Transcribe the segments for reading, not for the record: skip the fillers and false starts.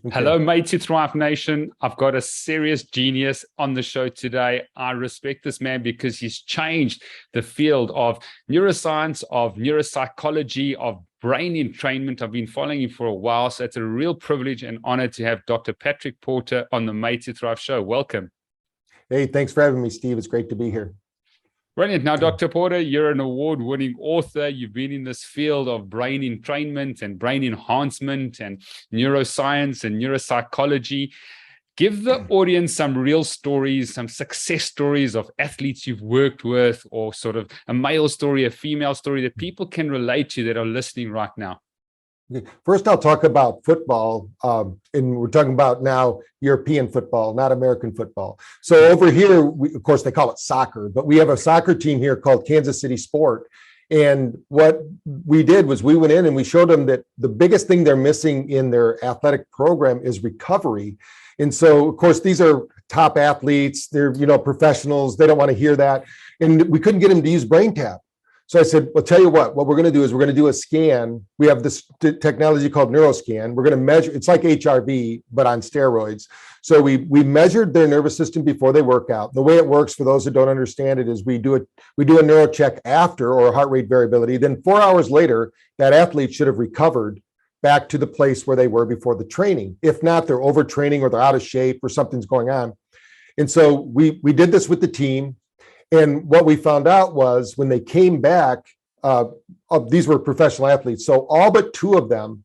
Okay. Hello, Made to Thrive Nation. I've got a serious genius on the show today. I respect this man because he's changed the field of neuroscience, of neuropsychology, of brain entrainment. I've been following him for a while, so it's a real privilege and honor to have Dr. Patrick Porter on the Made to Thrive show. Welcome. Hey, thanks for having me, Steve. It's great to be here. Brilliant. Now, Dr. Porter, you're an award-winning author. You've been in this field of brain entrainment and brain enhancement and neuroscience and neuropsychology. Give the audience some real stories, some success stories of athletes you've worked with, or sort of a male story, a female story that people can relate to that are listening right now. First, I'll talk about football, and we're talking about now European football, not American football. So over here, of course, they call it soccer, but we have a soccer team here called Kansas City Sport. And what we did was we went in and we showed them that the biggest thing they're missing in their athletic program is recovery. And so, of course, these are top athletes. They're, professionals. They don't want to hear that. And we couldn't get them to use BrainTap. So I said, well, tell you what we're going to do is we're going to do a scan. We have this technology called neuroscan. We're going to measure, it's like HRV, but on steroids. So we measured their nervous system before they work out. The way it works, for those who don't understand it, is we do a neuro check after, or heart rate variability. Then 4 hours later, that athlete should have recovered back to the place where they were before the training. If not, they're overtraining or they're out of shape or something's going on. And so we did this with the team. And what we found out was when they came back, these were professional athletes. So all but two of them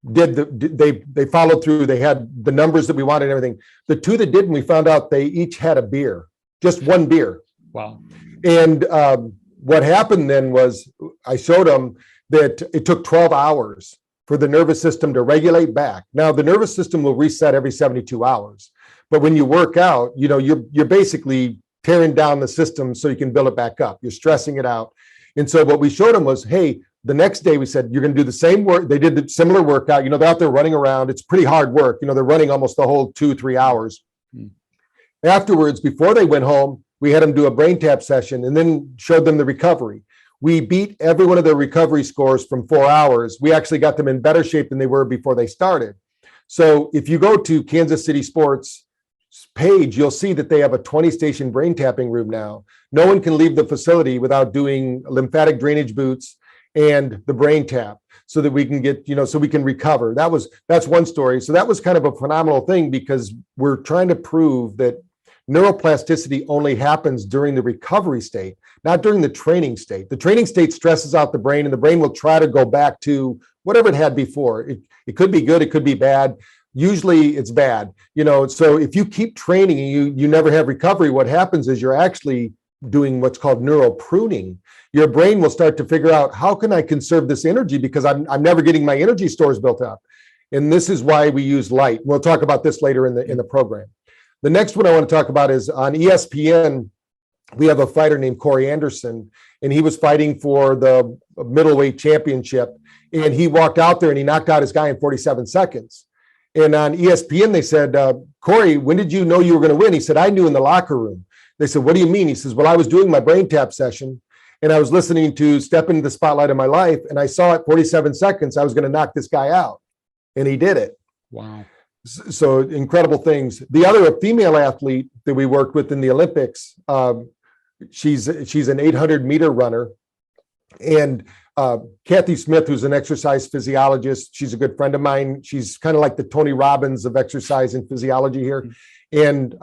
they followed through. They had the numbers that we wanted and everything. The two that didn't, we found out they each had a beer, just one beer. Wow. And what happened then was I showed them that it took 12 hours for the nervous system to regulate back. Now, the nervous system will reset every 72 hours. But when you work out, you're basically tearing down the system so you can build it back up. You're stressing it out. And so what we showed them was, hey, the next day we said, you're going to do the same work. They did the similar workout. They're out there running around. It's pretty hard work. They're running almost the whole 2-3 hours. Afterwards, before they went home, we had them do a BrainTap session and then showed them the recovery. We beat every one of their recovery scores from 4 hours. We actually got them in better shape than they were before they started. So if you go to Kansas City Sports page, you'll see that they have a 20-station brain tapping room now. No one can leave the facility without doing lymphatic drainage boots and the brain tap so that we can get, so we can recover. That's one story. So that was kind of a phenomenal thing because we're trying to prove that neuroplasticity only happens during the recovery state, not during the training state. The training state stresses out the brain, and the brain will try to go back to whatever it had before. It could be good, it could be bad. Usually it's bad, so if you keep training and you never have recovery, what happens is you're actually doing what's called neural pruning. Your brain will start to figure out, how can I conserve this energy, because I'm never getting my energy stores built up. And this is why we use light. We'll talk about this later in the program. The next one I want to talk about is on ESPN. We have a fighter named Corey Anderson, and he was fighting for the middleweight championship. And he walked out there and he knocked out his guy in 47 seconds. And on ESPN, they said, Corey, when did you know you were going to win? He said, I knew in the locker room. They said, what do you mean? He says, well, I was doing my BrainTap session and I was listening to Step Into the Spotlight of My Life. And I saw at 47 seconds, I was going to knock this guy out. And he did it. Wow. So incredible things. The other, a female athlete that we worked with in the Olympics, she's an 800-meter runner. And Kathy Smith, who's an exercise physiologist, she's a good friend of mine. She's kind of like the Tony Robbins of exercise and physiology here. And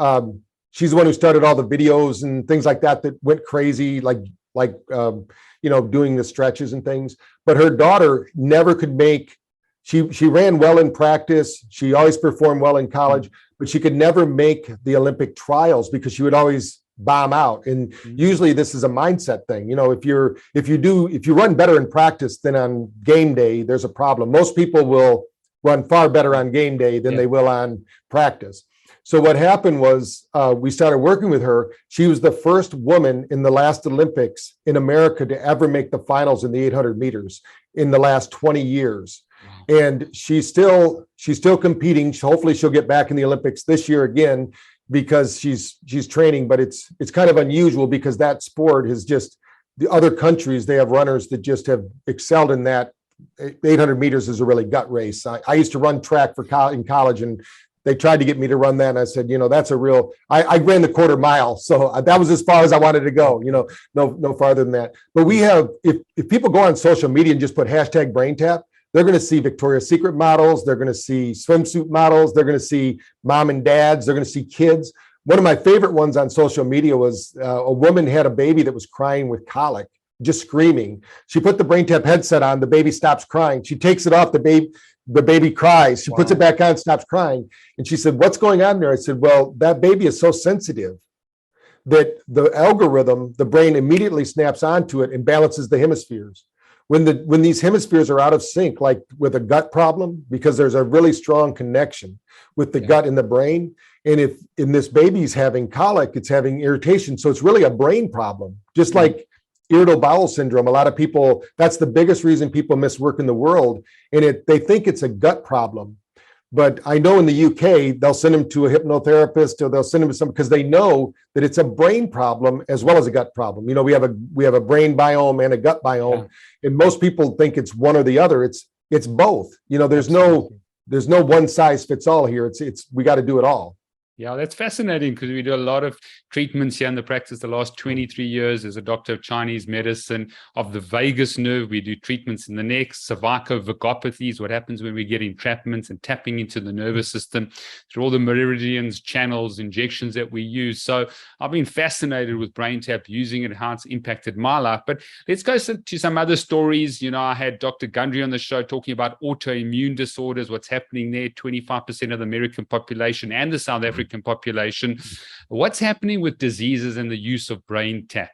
she's the one who started all the videos and things like that went crazy, like doing the stretches and things. But her daughter never could make, she ran well in practice. She always performed well in college, but she could never make the Olympic trials because she would always bomb out. And usually this is a mindset thing. If you run better in practice than on game day, there's a problem. Most people will run far better on game day than they will on practice. So what happened was we started working with her. She was the first woman in the last Olympics in America to ever make the finals in the 800 meters in the last 20 years. Wow. And she's still competing. Hopefully she'll get back in the Olympics this year again, because she's training, but it's kind of unusual because that sport is just, the other countries, they have runners that just have excelled in that 800 meters is a really gut race. I used to run track in college, and they tried to get me to run that. And I said, that's a real, I ran the quarter mile. So that was as far as I wanted to go, no farther than that. But we have, if people go on social media and just put hashtag BrainTap, they're going to see Victoria's Secret models. They're going to see swimsuit models. They're going to see mom and dads. They're going to see kids. One of my favorite ones on social media was a woman had a baby that was crying with colic, just screaming. She put the BrainTap headset on. The baby stops crying. She takes it off. The baby cries. She puts it back on, stops crying. And she said, "What's going on there?" I said, "Well, that baby is so sensitive that the algorithm, the brain immediately snaps onto it and balances the hemispheres. When these hemispheres are out of sync, like with a gut problem, because there's a really strong connection with the gut and the brain. And if in this baby's having colic, it's having irritation. So it's really a brain problem, just like irritable bowel syndrome. A lot of people, that's the biggest reason people miss work in the world. And they think it's a gut problem. But I know in the UK, they'll send them to a hypnotherapist, or they'll send them to some, because they know that it's a brain problem as well as a gut problem. We have a brain biome and a gut biome, and most people think it's one or the other. It's both. There's no one size fits all here. We got to do it all. Yeah, that's fascinating, because we do a lot of treatments here in the practice the last 23 years as a doctor of Chinese medicine of the vagus nerve. We do treatments in the neck, cervicovagopathies, what happens when we get entrapments and tapping into the nervous system through all the meridians, channels, injections that we use. So I've been fascinated with BrainTap, using it, how it's impacted my life. But let's go to some other stories. I had Dr. Gundry on the show talking about autoimmune disorders, what's happening there, 25% of the American population and the South African population. What's happening with diseases and the use of BrainTap?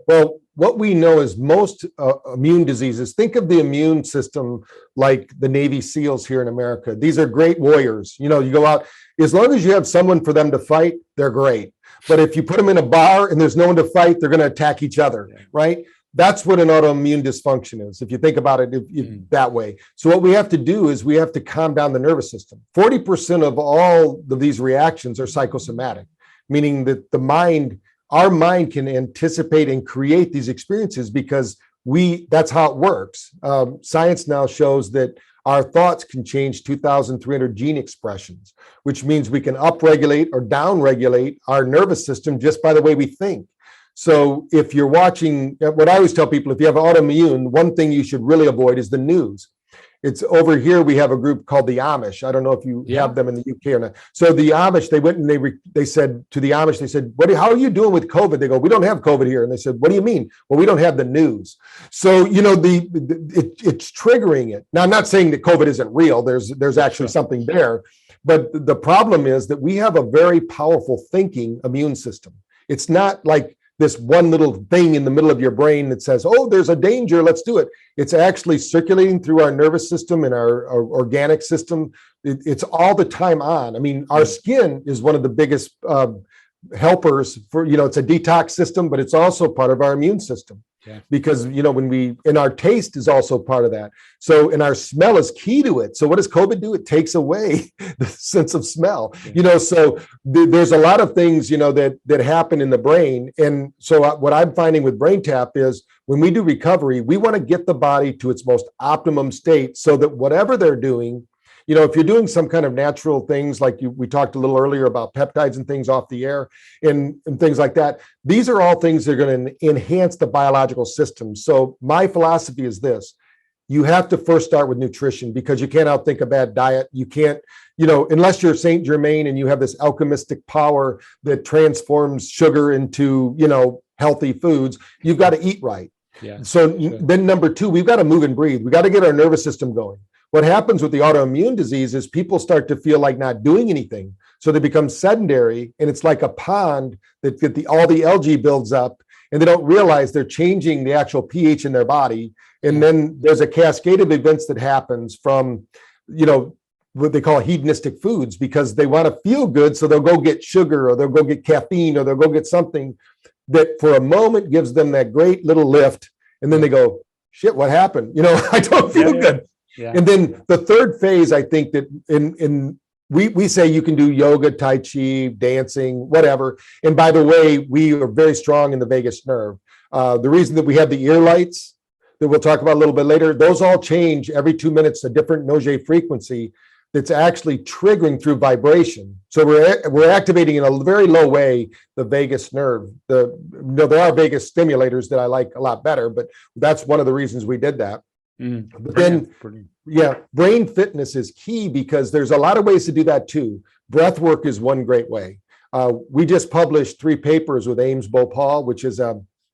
Well, what we know is most immune diseases, think of the immune system like the Navy SEALs here in America. These are great warriors. You go out, as long as you have someone for them to fight, they're great. But if you put them in a bar and there's no one to fight, they're going to attack each other, right? That's what an autoimmune dysfunction is, if you think about it that way. So what we have to do is we have to calm down the nervous system. 40% of all of these reactions are psychosomatic, meaning that our mind can anticipate and create these experiences because that's how it works. Science now shows that our thoughts can change 2,300 gene expressions, which means we can upregulate or downregulate our nervous system just by the way we think. So if you're watching, what I always tell people, if you have autoimmune, one thing you should really avoid is the news. It's over here, we have a group called the Amish. I don't know if you have them in the UK or not. So the Amish, they went and they said to the Amish, they said, how are you doing with COVID? They go, we don't have COVID here. And they said, what do you mean? Well, we don't have the news. So, it's triggering it. Now, I'm not saying that COVID isn't real. There's actually something there. But the problem is that we have a very powerful thinking immune system. It's not like this one little thing in the middle of your brain that says, oh, there's a danger, let's do it. It's actually circulating through our nervous system and our organic system. It's all the time on. I mean, our skin is one of the biggest helpers for, it's a detox system, but it's also part of our immune system. Because, and our taste is also part of that. So, and our smell is key to it. So what does COVID do? It takes away the sense of smell, so there's a lot of things, that happen in the brain. And so what I'm finding with BrainTap is when we do recovery, we want to get the body to its most optimum state so that whatever they're doing, if you're doing some kind of natural things, like we talked a little earlier about peptides and things off the air and things like that, these are all things that are going to enhance the biological system. So my philosophy is this: you have to first start with nutrition, because you can't outthink a bad diet. You can't, unless you're Saint Germain and you have this alchemistic power that transforms sugar into, healthy foods, you've got to eat right. So then number two, we've got to move and breathe. We got to get our nervous system going. What happens with the autoimmune disease is people start to feel like not doing anything. So they become sedentary, and it's like a pond that all the algae builds up, and they don't realize they're changing the actual pH in their body. And then there's a cascade of events that happens from, what they call hedonistic foods, because they want to feel good. So they'll go get sugar, or they'll go get caffeine, or they'll go get something that for a moment gives them that great little lift. And then they go, shit, what happened? I don't feel good. And then the third phase, I think that we say you can do yoga, Tai Chi, dancing, whatever. And by the way, we are very strong in the vagus nerve. The reason that we have the ear lights, that we'll talk about a little bit later, those all change every 2 minutes, a different Noget frequency that's actually triggering through vibration. So we're activating in a very low way the vagus nerve. There are vagus stimulators that I like a lot better, but that's one of the reasons we did that. But then, yeah, brain fitness is key because there's a lot of ways to do that too. Breath work is one great way. We just published 3 papers with Ames Bhopal, which is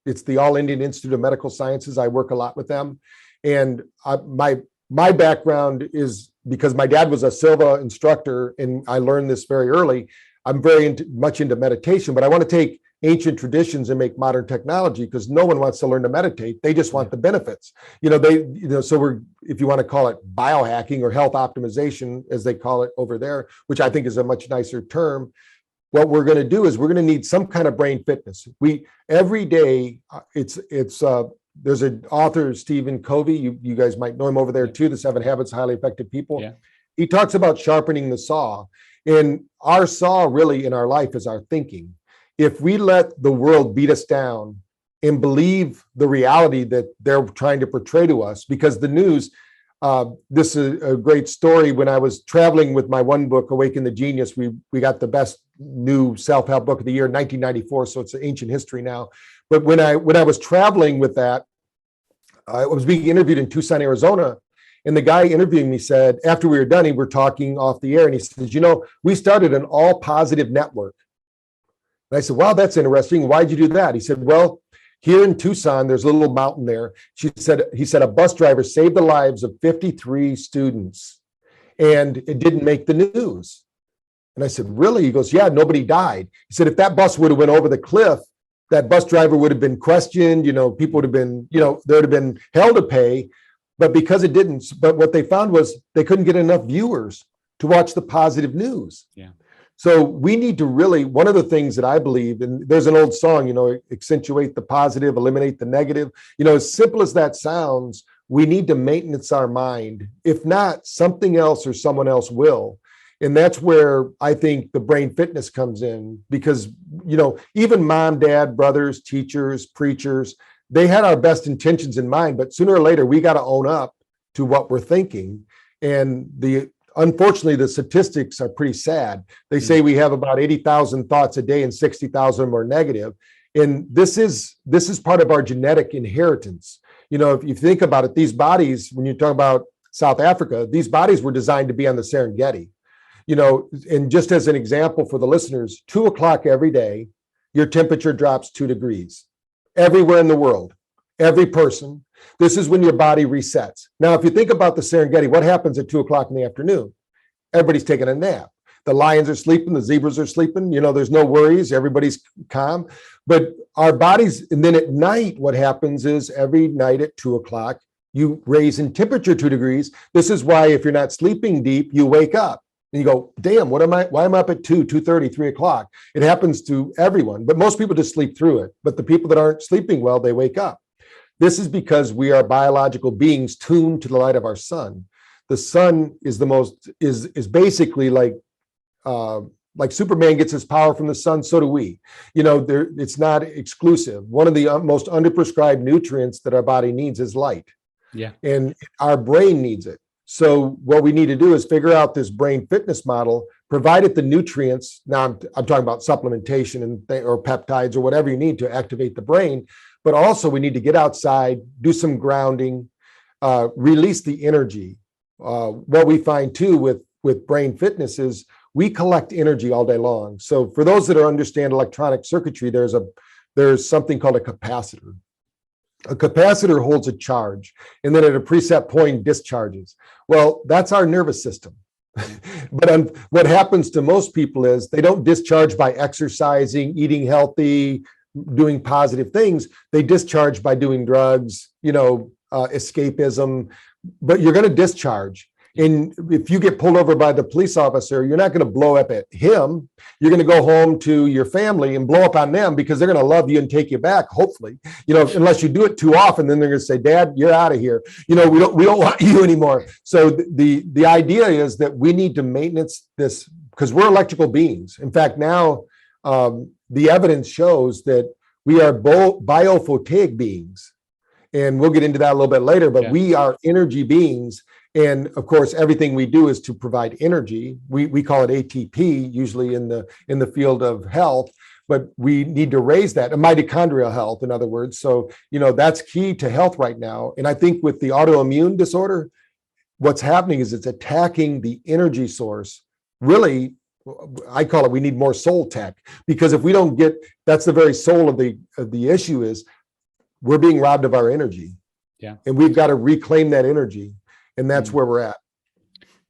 it's the All Indian Institute of Medical Sciences. I work a lot with them, and my background is because my dad was a Silva instructor, and I learned this very early. I'm very much into meditation, but I want to take ancient traditions and make modern technology because no one wants to learn to meditate. They just want the benefits. So we're, if you want to call it biohacking or health optimization, as they call it over there, which I think is a much nicer term. What we're going to do is we're going to need some kind of brain fitness. Every day, there's an author, Stephen Covey, you guys might know him over there too, the 7 Habits of Highly Effective People. Yeah. He talks about sharpening the saw. And our saw really in our life is our thinking. If we let the world beat us down and believe the reality that they're trying to portray to us, because the news, this is a great story. When I was traveling with my one book, Awaken the Genius, we got the best new self-help book of the year in 1994, so it's ancient history now. But when I was traveling with that, I was being interviewed in Tucson, Arizona, and the guy interviewing me said, after we were done, we were talking off the air, and he says, we started an all positive network. And I said, wow, that's interesting. Why'd you do that? He said, well, here in Tucson, there's a little mountain there. He said a bus driver saved the lives of 53 students, and it didn't make the news. And I said, really? He goes, yeah, nobody died. He said, if that bus would have went over the cliff, that bus driver would have been questioned, people would have been, there would have been hell to pay, but because it didn't, but what they found was they couldn't get enough viewers to watch the positive news. Yeah. So we need to really, one of the things that I believe, and there's an old song, accentuate the positive, eliminate the negative, as simple as that sounds, we need to maintenance our mind. If not, something else or someone else will. And that's where I think the brain fitness comes in, because, even mom, dad, brothers, teachers, preachers, they had our best intentions in mind, but sooner or later, we got to own up to what we're thinking. And unfortunately, the statistics are pretty sad. They say we have about 80,000 thoughts a day and 60,000 more negative. And this is part of our genetic inheritance. If you think about it, these bodies, when you talk about South Africa, these bodies were designed to be on the Serengeti. And just as an example for the listeners, 2 o'clock every day, your temperature drops 2 degrees everywhere in the world, every person. This is when your body resets. Now, if you think about the Serengeti, what happens at 2 o'clock in the afternoon? Everybody's taking a nap. The lions are sleeping, the zebras are sleeping, there's no worries, everybody's calm. But our bodies, and then at night, what happens is every night at 2 o'clock, you raise in temperature 2 degrees. This is why if you're not sleeping deep, you wake up. And you go, damn, why am I up at 2:30, 3 o'clock? It happens to everyone, but most people just sleep through it. But the people that aren't sleeping well, they wake up. This is because we are biological beings tuned to the light of our sun. The sun is is basically like Superman gets his power from the sun, so do we. It's not exclusive. One of the most underprescribed nutrients that our body needs is light. Yeah. And our brain needs it. So what we need to do is figure out this brain fitness model, provide it the nutrients. Now I'm talking about supplementation or peptides or whatever you need to activate the brain, but also we need to get outside, do some grounding, release the energy. What we find too with brain fitness is we collect energy all day long. So for those that understand electronic circuitry, there's something called a capacitor. A capacitor holds a charge, and then at a preset point discharges. Well, that's our nervous system. But what happens to most people is they don't discharge by exercising, eating healthy, doing positive things. They discharge by doing drugs, escapism, but you're going to discharge. And if you get pulled over by the police officer, you're not going to blow up at him. You're going to go home to your family and blow up on them because they're going to love you and take you back, hopefully, unless you do it too often, then they're going to say, Dad, you're out of here. We don't want you anymore. So the idea is that we need to maintenance this because we're electrical beings. In fact, now the evidence shows that we are biophotic beings. And we'll get into that a little bit later, but Yeah. we are energy beings. And of course, everything we do is to provide energy. We call it ATP, usually in the field of health, but we need to raise that, mitochondrial health, in other words. So, that's key to health right now. And I think with the autoimmune disorder, what's happening is it's attacking the energy source. Really, I call it, we need more soul tech, because if we don't get, that's the very soul of the issue, is we're being robbed of our energy. Yeah. And we've got to reclaim that energy. And that's where we're at.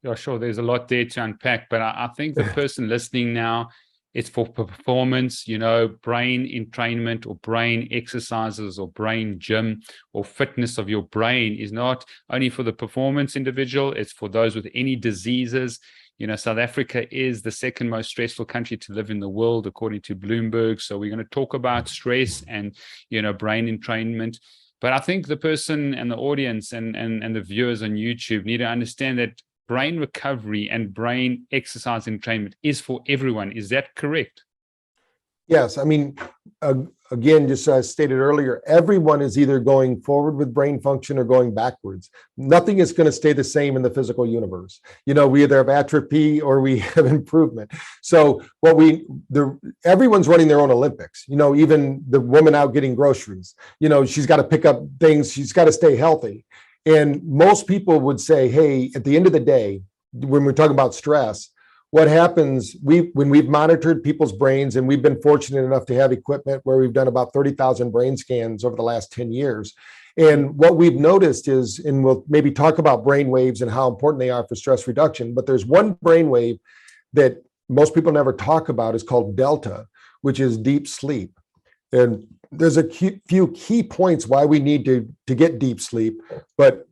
Yeah, sure. There's a lot there to unpack, but I think the person listening now, it's for performance, brain entrainment or brain exercises or brain gym or fitness of your brain is not only for the performance individual, it's for those with any diseases. South Africa is the second most stressful country to live in the world, according to Bloomberg. So we're going to talk about stress and, brain entrainment. But I think the person and the audience and the viewers on YouTube need to understand that brain recovery and brain exercise entrainment is for everyone. Is that correct? Yes. I mean, again, just as I stated earlier, everyone is either going forward with brain function or going backwards. Nothing is going to stay the same in the physical universe. We either have atrophy or we have improvement. So everyone's running their own Olympics, even the woman out getting groceries, she's got to pick up things. She's got to stay healthy. And most people would say, hey, at the end of the day, when we're talking about stress, what happens, when we've monitored people's brains, and we've been fortunate enough to have equipment where we've done about 30,000 brain scans over the last 10 years. And what we've noticed is, and we'll maybe talk about brain waves and how important they are for stress reduction, but there's one brain wave that most people never talk about, is called delta, which is deep sleep. And there's a few key points why we need to get deep sleep. But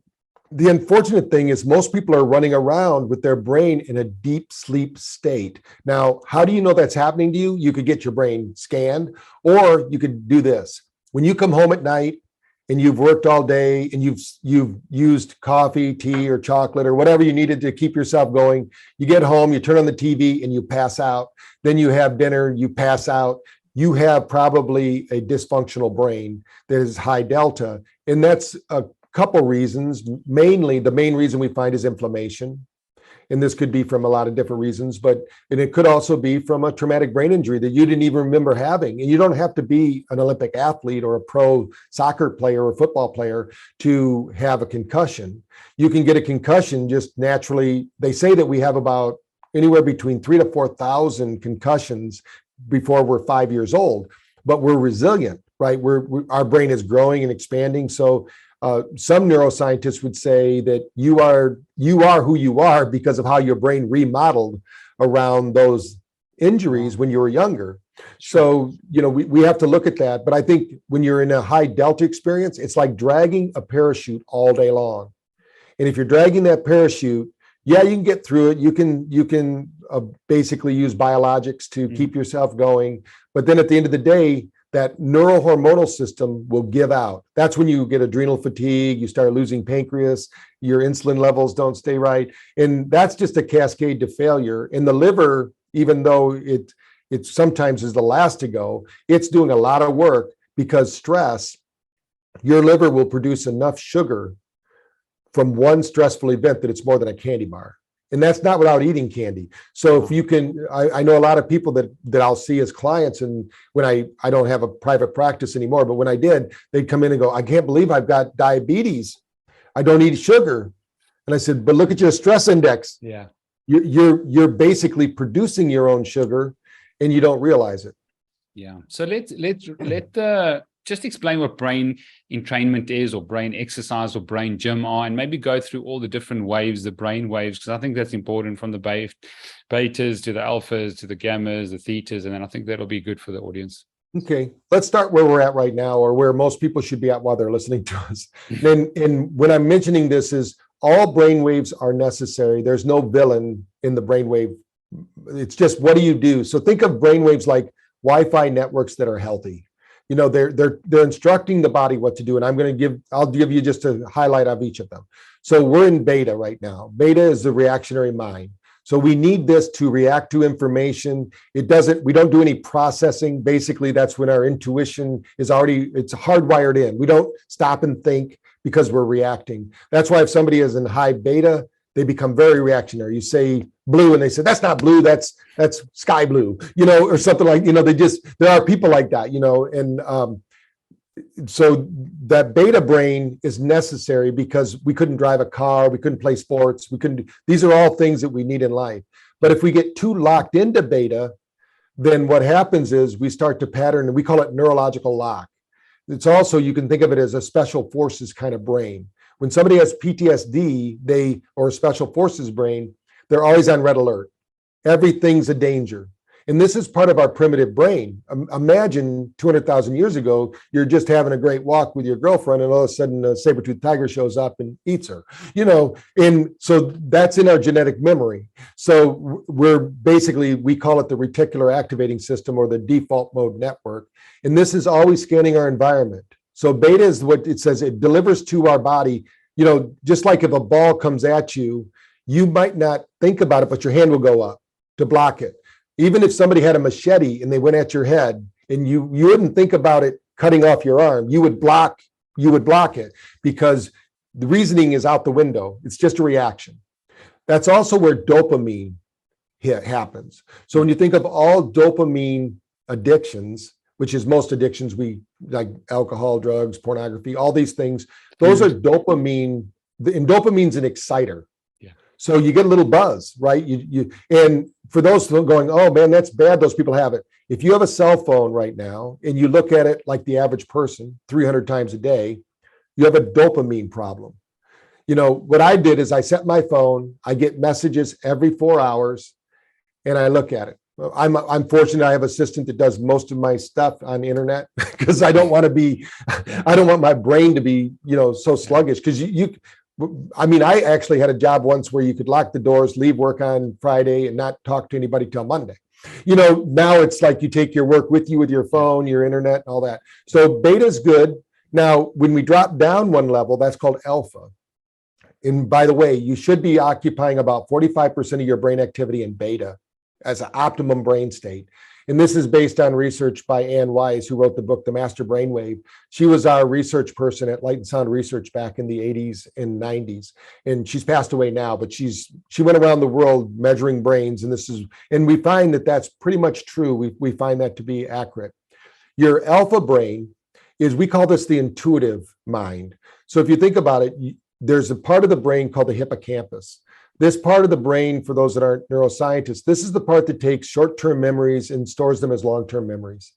the unfortunate thing is most people are running around with their brain in a deep sleep state. Now, how do you know that's happening to you? You could get your brain scanned, or you could do this. When you come home at night and you've worked all day and you've used coffee, tea, or chocolate, or whatever you needed to keep yourself going, you get home, you turn on the TV and you pass out. Then you have dinner, you pass out. You have probably a dysfunctional brain that is high delta. And that's a couple reasons. Mainly, the main reason we find is inflammation. And this could be from a lot of different reasons, and it could also be from a traumatic brain injury that you didn't even remember having. And you don't have to be an Olympic athlete or a pro soccer player or football player to have a concussion. You can get a concussion just naturally. They say that we have about anywhere between 3,000 to 4,000 concussions before we're 5 years old, but we're resilient, right? Our brain is growing and expanding. So some neuroscientists would say that you are who you are because of how your brain remodeled around those injuries when you were younger. So, we have to look at that. But I think when you're in a high delta experience, it's like dragging a parachute all day long. And if you're dragging that parachute, yeah, you can get through it. You can basically use biologics to keep yourself going. But then at the end of the day, that neurohormonal system will give out. That's when you get adrenal fatigue, you start losing pancreas, your insulin levels don't stay right. And that's just a cascade to failure. And the liver, even though it sometimes is the last to go, it's doing a lot of work, because stress, your liver will produce enough sugar from one stressful event that it's more than a candy bar. And that's not without eating candy. So if you can, I know a lot of people that I'll see as clients, and when I don't have a private practice anymore, but when I did, they'd come in and go, I can't believe I've got diabetes. I don't eat sugar. And I said, but look at your stress index. Yeah. You're basically producing your own sugar and you don't realize it. Yeah. So let just explain what brain entrainment is, or brain exercise, or brain gym are, and maybe go through all the different waves, the brain waves, because I think that's important, from the betas to the alphas to the gammas, the thetas, and then I think that'll be good for the audience. Okay, let's start where we're at right now, or where most people should be at while they're listening to us. And when I'm mentioning this, is all brain waves are necessary. There's no villain in the brainwave. It's just, what do you do? So think of brainwaves like Wi-Fi networks that are healthy. They're instructing the body what to do. And I'll give you just a highlight of each of them. So we're in beta right now. Beta is the reactionary mind. So we need this to react to information. We don't do any processing. Basically, that's when our intuition is it's hardwired in. We don't stop and think because we're reacting. That's why if somebody is in high beta, they become very reactionary. You say blue and they say, that's not blue, that's sky blue, or something like, there are people like that, and so that beta brain is necessary because we couldn't drive a car, we couldn't play sports, these are all things that we need in life. But if we get too locked into beta, then what happens is we start to pattern, and we call it neurological lock. It's also, you can think of it as a special forces kind of brain. When somebody has PTSD, or a special forces brain, they're always on red alert. Everything's a danger. And this is part of our primitive brain. Imagine 200,000 years ago, you're just having a great walk with your girlfriend, and all of a sudden a saber-toothed tiger shows up and eats her, and so that's in our genetic memory. So we call it the reticular activating system, or the default mode network. And this is always scanning our environment. So beta is what it says, it delivers to our body, just like if a ball comes at you, you might not think about it, but your hand will go up to block it. Even if somebody had a machete and they went at your head, and you wouldn't think about it cutting off your arm, you would block it, because the reasoning is out the window. It's just a reaction. That's also where dopamine happens. So when you think of all dopamine addictions, which is most addictions, we like alcohol, drugs, pornography, all these things, those are dopamine, and dopamine's an exciter. Yeah. So you get a little buzz, right? And for those going, oh man, that's bad, those people have it. If you have a cell phone right now and you look at it like the average person 300 times a day, you have a dopamine problem. What I did is I set my phone, I get messages every 4 hours, and I look at it. I'm fortunate I have an assistant that does most of my stuff on the internet, because I don't want my brain to be, so sluggish. Because I actually had a job once where you could lock the doors, leave work on Friday, and not talk to anybody till Monday. Now it's like you take your work with you with your phone, your internet, and all that. So beta is good. Now, when we drop down one level, that's called alpha. And by the way, you should be occupying about 45% of your brain activity in beta as an optimum brain state. And this is based on research by Ann Wise, who wrote the book, The Master Brainwave. She was our research person at Light and Sound Research back in the 80s and 90s. And she's passed away now, but she went around the world measuring brains. And we find that that's pretty much true. We find that to be accurate. Your alpha brain we call this the intuitive mind. So if you think about it, there's a part of the brain called the hippocampus. This part of the brain, for those that aren't neuroscientists, this is the part that takes short-term memories and stores them as long-term memories.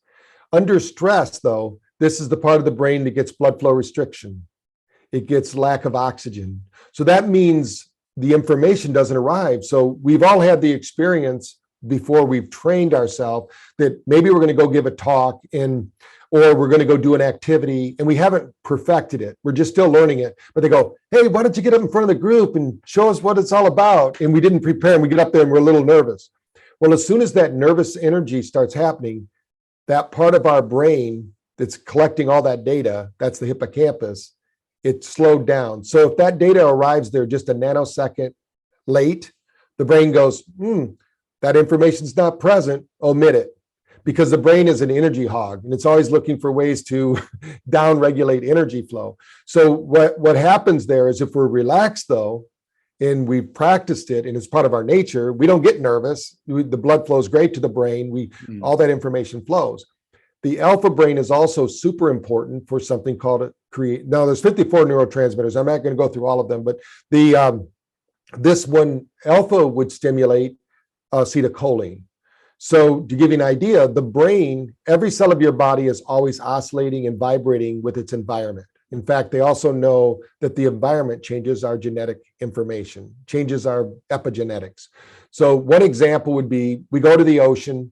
Under stress, though, this is the part of the brain that gets blood flow restriction. It gets lack of oxygen. So that means the information doesn't arrive. So we've all had the experience before we've trained ourselves that maybe we're going to go give a talk or we're going to go do an activity, and we haven't perfected it. We're just still learning it. But they go, hey, why don't you get up in front of the group and show us what it's all about? And we didn't prepare, and we get up there and we're a little nervous. Well, as soon as that nervous energy starts happening, that part of our brain that's collecting all that data, that's the hippocampus, it slowed down. So if that data arrives there just a nanosecond late, the brain goes, that information's not present, omit it. Because the brain is an energy hog, and it's always looking for ways to down-regulate energy flow. So what happens there is, if we're relaxed, though, and we've practiced it, and it's part of our nature, we don't get nervous. The blood flows great to the brain. All that information flows. The alpha brain is also super important for something called Now, there's 54 neurotransmitters. I'm not going to go through all of them, but this one, alpha, would stimulate acetylcholine. So to give you an idea, the brain, every cell of your body is always oscillating and vibrating with its environment. In fact, they also know that the environment changes our genetic information, changes our epigenetics. So one example would be, we go to the ocean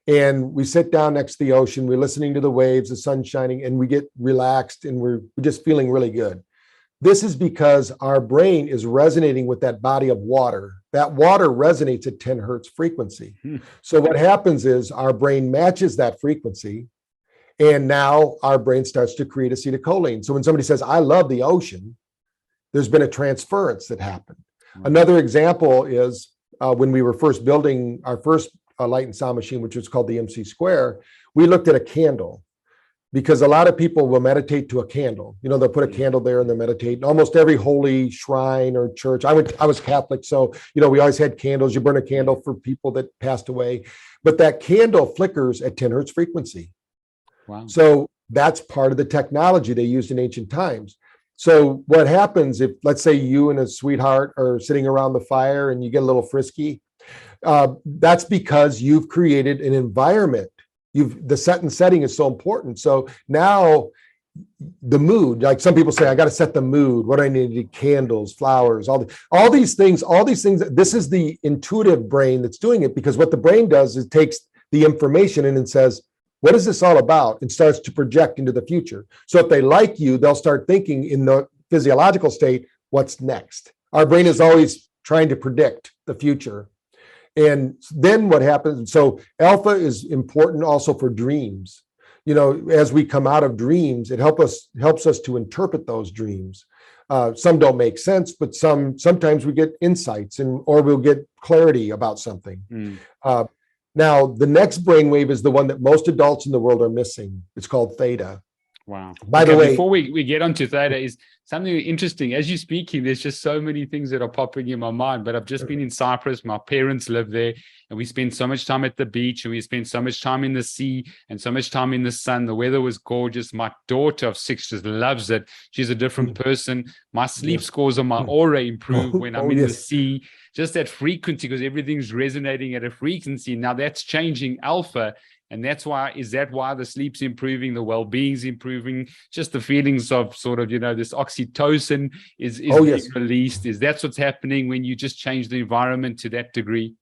and we sit down next to the ocean, we're listening to the waves, the sun shining, and we get relaxed and we're just feeling really good. This is because our brain is resonating with that body of water. That water resonates at 10 hertz frequency. So what happens is our brain matches that frequency, and now our brain starts to create acetylcholine. So when somebody says, I love the ocean, there's been a transference that happened. Another example is when we were first building our first light and sound machine, which was called the MC Square, we looked at a candle, because a lot of people will meditate to a candle. They'll put a candle there and they'll meditate. Almost every holy shrine or church. I was Catholic, so we always had candles. You burn a candle for people that passed away, but that candle flickers at 10 hertz frequency. Wow. So that's part of the technology they used in ancient times. So what happens if, let's say, you and a sweetheart are sitting around the fire and you get a little frisky? That's because you've created an environment. The setting is so important. So now the mood, like some people say, I got to set the mood. What do I need? Candles, flowers, all these things. This is the intuitive brain that's doing it, because what the brain does is takes the information in and says, what is this all about? And starts to project into the future. So if they like you, they'll start thinking in the physiological state, what's next? Our brain is always trying to predict the future. And then what happens? So alpha is important also for dreams. As we come out of dreams, it helps us to interpret those dreams. Some don't make sense, but sometimes we get insights or we'll get clarity about something. Now, the next brainwave is the one that most adults in the world are missing. It's called theta. Wow. By the way, before we get onto theta, is something interesting. As you're speaking, there's just so many things that are popping in my mind. But I've just been in Cyprus. My parents live there, and we spend so much time at the beach, and we spend so much time in the sea and so much time in the sun. The weather was gorgeous. My daughter of 6 just loves it. She's a different person. My sleep scores on my aura improve when I'm in the sea. Just that frequency, because everything's resonating at a frequency. Now that's changing alpha. And that's why the sleep's improving, the well-being's improving, just the feelings of sort of, this oxytocin is being released. Is that what's happening when you just change the environment to that degree?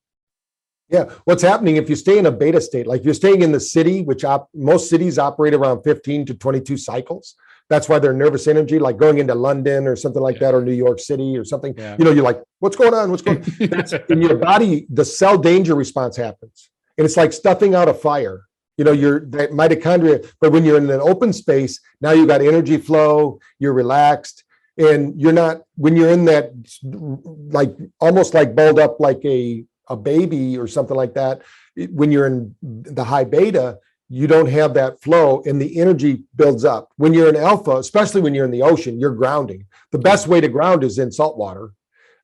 Yeah. What's happening if you stay in a beta state, like you're staying in the city, which most cities operate around 15 to 22 cycles. That's why their nervous energy, like going into London or something like that, or New York City or something, you're like, what's going on? What's going on? In your body, the cell danger response happens. And it's like stuffing out a fire, that mitochondria. But when you're in an open space, now you've got energy flow, you're relaxed, and you're not, when you're in that, like almost like balled up like a baby or something like that, when you're in the high beta, you don't have that flow and the energy builds up. When you're in alpha, especially when you're in the ocean, you're grounding. The best way to ground is in salt water.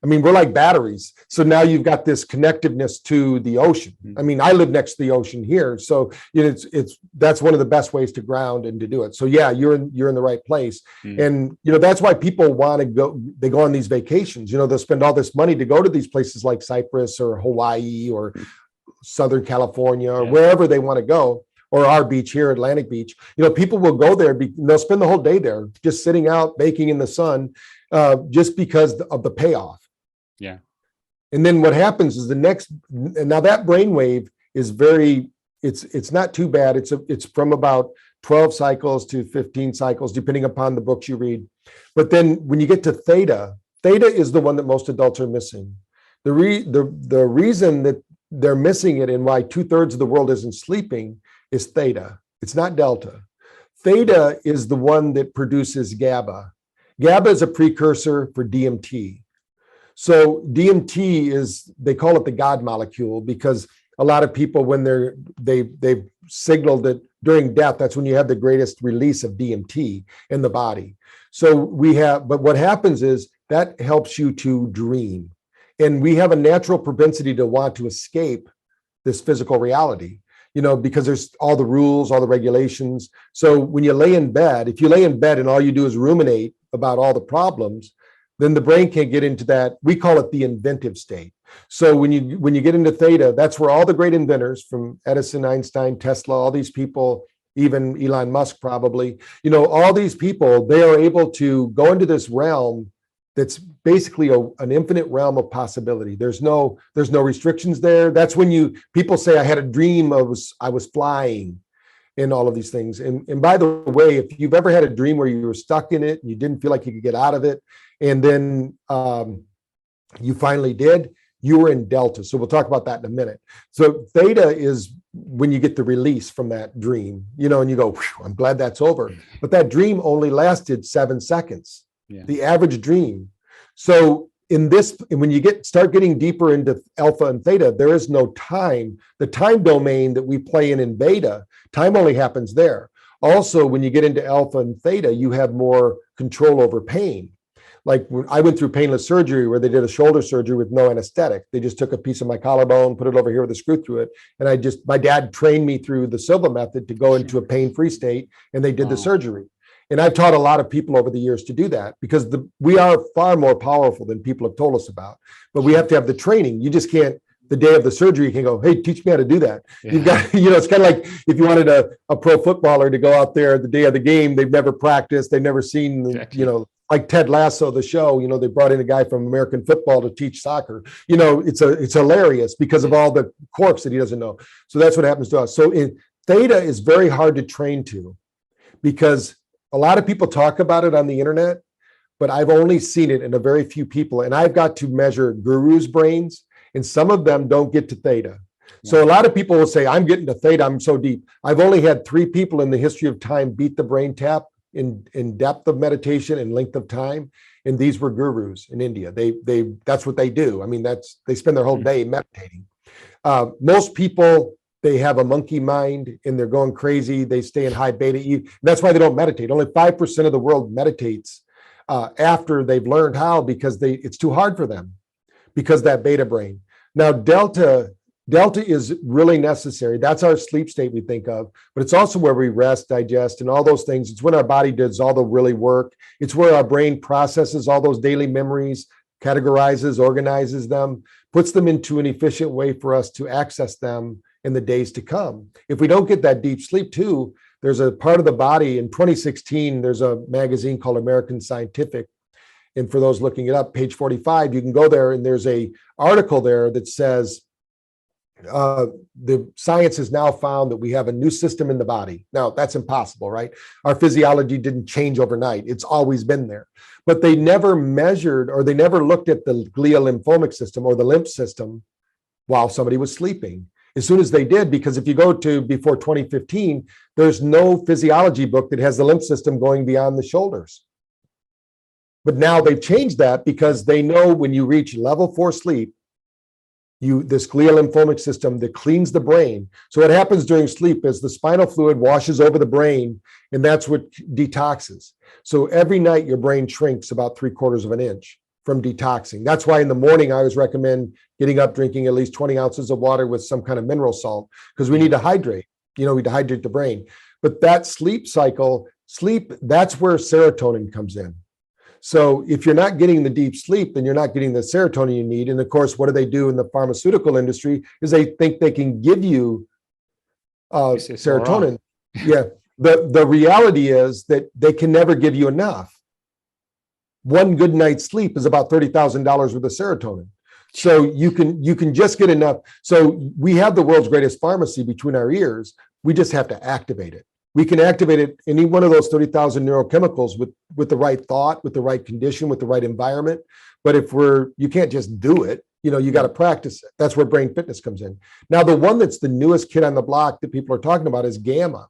I mean, we're like batteries. So now you've got this connectiveness to the ocean. I mean, I live next to the ocean here. So that's one of the best ways to ground and to do it. So yeah, you're in the right place. And, that's why people want to go, they go on these vacations, they'll spend all this money to go to these places like Cyprus or Hawaii or Southern California or wherever they want to go, or our beach here, Atlantic Beach. People will go there, they'll spend the whole day there, just sitting out, baking in the sun, just because of the payoff. Yeah. And then what happens is now that brainwave is it's not too bad. It's from about 12 cycles to 15 cycles, depending upon the books you read. But then when you get to theta is the one that most adults are missing. The reason that they're missing it and why 2/3 of the world isn't sleeping is theta. It's not delta. Theta is the one that produces GABA. GABA is a precursor for DMT. So DMT they call it the God molecule, because a lot of people, when they've signaled that during death, that's when you have the greatest release of DMT in the body. So but what happens is that helps you to dream. And we have a natural propensity to want to escape this physical reality, because there's all the rules, all the regulations. So when you lay in bed, if you lay in bed and all you do is ruminate about all the problems, then the brain can't get into that. We call it the inventive state. So when you get into theta, that's where all the great inventors, from Edison, Einstein, Tesla, all these people, even Elon Musk probably, all these people, they are able to go into this realm that's basically an infinite realm of possibility. There's no restrictions there. That's when people say, I had a dream, I was flying, and all of these things. And by the way, if you've ever had a dream where you were stuck in it and you didn't feel like you could get out of it, and then you finally did, you were in delta. So we'll talk about that in a minute. So theta is when you get the release from that dream, and you go, I'm glad that's over. But that dream only lasted 7 seconds, the average dream. So when you start getting deeper into alpha and theta, there is no time. The time domain that we play in beta, time only happens there. Also, when you get into alpha and theta, you have more control over pain. Like when I went through painless surgery where they did a shoulder surgery with no anesthetic. They just took a piece of my collarbone, put it over here with a screw through it. And my dad trained me through the Silva method to go into a pain-free state, and they did the surgery. And I've taught a lot of people over the years to do that because we are far more powerful than people have told us about. But we have to have the training. You just can't, the day of the surgery, you can go, hey, teach me how to do that. Yeah. You've got, it's kind of like if you wanted a pro footballer to go out there the day of the game, they've never practiced, they've never seen, exactly. Like Ted Lasso, the show, they brought in a guy from American football to teach soccer. It's hilarious because of all the quirks that he doesn't know. So that's what happens to us. So theta is very hard to train to because a lot of people talk about it on the internet, but I've only seen it in a very few people. And I've got to measure gurus' brains, and some of them don't get to theta. So a lot of people will say, I'm getting to theta, I'm so deep. I've only had 3 people in the history of time beat the BrainTap in depth of meditation and length of time. And these were gurus in India. That's what they do. I mean, they spend their whole day meditating. Most people, they have a monkey mind and they're going crazy. They stay in high beta. That's why they don't meditate. Only 5% of the world meditates after they've learned how, because it's too hard for them because that beta brain. Now, delta is really necessary. That's our sleep state we think of, but it's also where we rest, digest, and all those things. It's when our body does all the really work. It's where our brain processes all those daily memories, categorizes, organizes them, puts them into an efficient way for us to access them in the days to come. If we don't get that deep sleep too, there's a part of the body in 2016, there's a magazine called American Scientific. And for those looking it up, page 45, you can go there and there's a article there that says, the science has now found that we have a new system in the body. Now, that's impossible, right? Our physiology didn't change overnight. It's always been there. But they never measured or they never looked at the glial lymphomic system or the lymph system while somebody was sleeping. As soon as they did, because if you go to before 2015, there's no physiology book that has the lymph system going beyond the shoulders. But now they've changed that because they know when you reach level 4 sleep, this glial lymphomic system that cleans the brain. So what happens during sleep is the spinal fluid washes over the brain, and that's what detoxes. So every night your brain shrinks about 3/4 of an inch from detoxing. That's why in the morning I always recommend getting up, drinking at least 20 ounces of water with some kind of mineral salt, because we need to hydrate. We dehydrate the brain. But that sleep cycle, that's where serotonin comes in. So if you're not getting the deep sleep, then you're not getting the serotonin you need. And of course, what do they do in the pharmaceutical industry is they think they can give you serotonin. Yeah. The reality is that they can never give you enough. One good night's sleep is about $30,000 worth of serotonin. So you can just get enough. So we have the world's greatest pharmacy between our ears. We just have to activate it. We can activate it, any one of those 30,000 neurochemicals with the right thought, with the right condition, with the right environment. But you can't just do it, you got to practice it. That's where brain fitness comes in. Now, the one that's the newest kid on the block that people are talking about is gamma.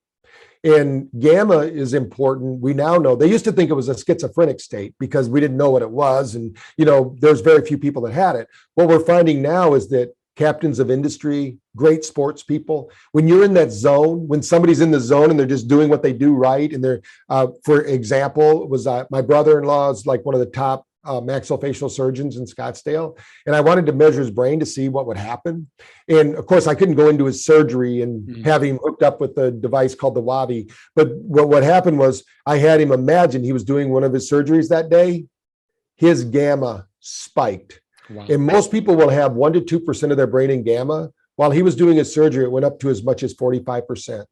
And gamma is important. We now know, they used to think it was a schizophrenic state because we didn't know what it was. And, there's very few people that had it. What we're finding now is that captains of industry, great sports people, when you're in that zone, when somebody's in the zone and they're just doing what they do right, and they're, for example, my brother-in-law is like one of the top maxillofacial surgeons in Scottsdale, and I wanted to measure his brain to see what would happen. And of course, I couldn't go into his surgery and have him hooked up with a device called the Wavi. But what happened was I had him imagine he was doing one of his surgeries that day. His gamma spiked. Wow. And most people will have 1 to 2% of their brain in gamma. While he was doing his surgery, it went up to as much as 45%.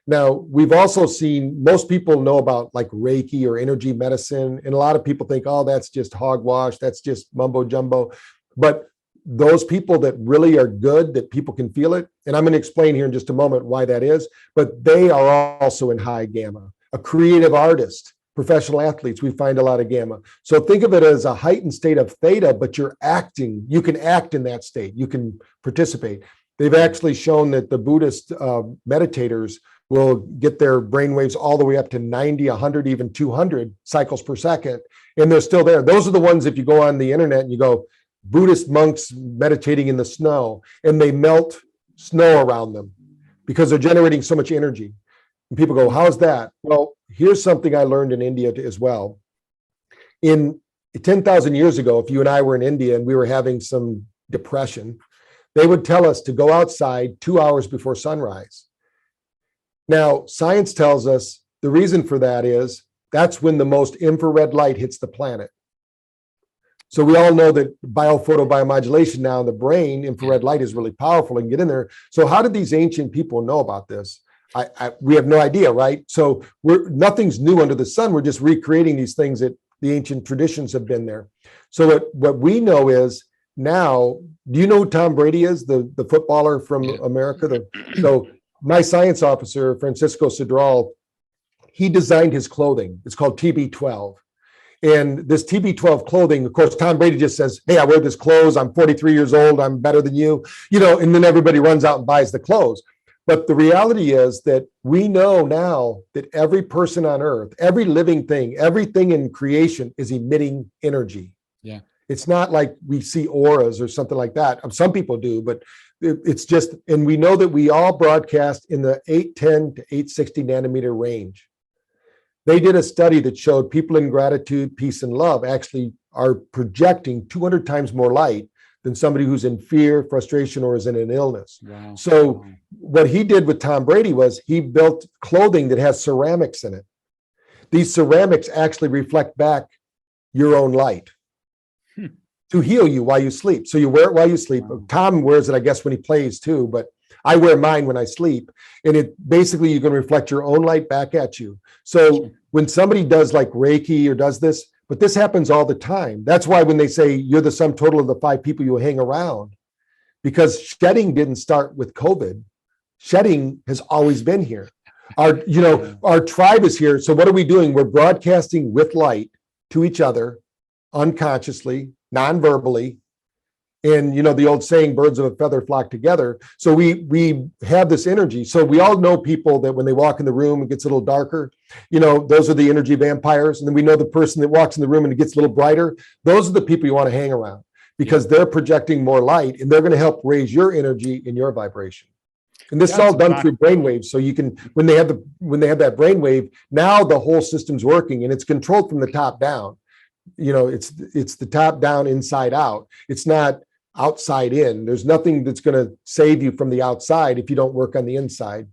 Now, we've also seen, most people know about like Reiki or energy medicine. And a lot of people think, oh, that's just hogwash. That's just mumbo jumbo. But those people that really are good, that people can feel it. And I'm going to explain here in just a moment why that is. But they are also in high gamma. A creative artist, professional athletes, we find a lot of gamma. So think of it as a heightened state of theta, but you're acting. You can act in that state. You can participate. They've actually shown that the Buddhist meditators will get their brain waves all the way up to 90, 100, even 200 cycles per second, and they're still there. Those are the ones, if you go on the internet and you go, Buddhist monks meditating in the snow, and they melt snow around them because they're generating so much energy. And people go, how's that? Well, here's something I learned in India as well. In 10,000 years ago, if you and I were in India and we were having some depression, they would tell us to go outside 2 hours before sunrise. Now, science tells us the reason for that is that's when the most infrared light hits the planet. So we all know that biomodulation now in the brain, infrared light is really powerful and get in there. So how did these ancient people know about this? We have no idea, right? So nothing's new under the sun. We're just recreating these things that the ancient traditions have been there. So what we know is now, do you know who Tom Brady is, the footballer from America? So my science officer, Francisco Cedral, he designed his clothing. It's called TB12. And this TB12 clothing, of course, Tom Brady just says, hey, I wear this clothes. I'm 43 years old. I'm better than you, and then everybody runs out and buys the clothes. But the reality is that we know now that every person on earth, every living thing, everything in creation is emitting energy. Yeah. It's not like we see auras or something like that. Some people do, but it's just, and we know that we all broadcast in the 810 to 860 nanometer range. They did a study that showed people in gratitude, peace, and love actually are projecting 200 times more light than somebody who's in fear, frustration, or is in an illness. Wow. So what he did with Tom Brady was he built clothing that has ceramics in it. These ceramics actually reflect back your own light to heal you while you sleep. So you wear it while you sleep. Wow. Tom wears it, I guess, when he plays too, but I wear mine when I sleep. And it basically, you can reflect your own light back at you. So when somebody does like Reiki or does this, but this happens all the time. That's why when they say you're the sum total of the 5 people you hang around, because shedding didn't start with COVID. Shedding has always been here. Our tribe is here. So what are we doing? We're broadcasting with light to each other, unconsciously, non-verbally. And the old saying, birds of a feather flock together. So we have this energy. So we all know people that when they walk in the room, it gets a little darker. Those are the energy vampires. And then we know the person that walks in the room and it gets a little brighter. Those are the people you want to hang around because they're projecting more light and they're going to help raise your energy and your vibration. And this is all done through brainwaves. So you can, when they have that brainwave, now the whole system's working and it's controlled from the top down. It's the top down, inside out. It's not outside in. There's nothing that's going to save you from the outside if you don't work on the inside.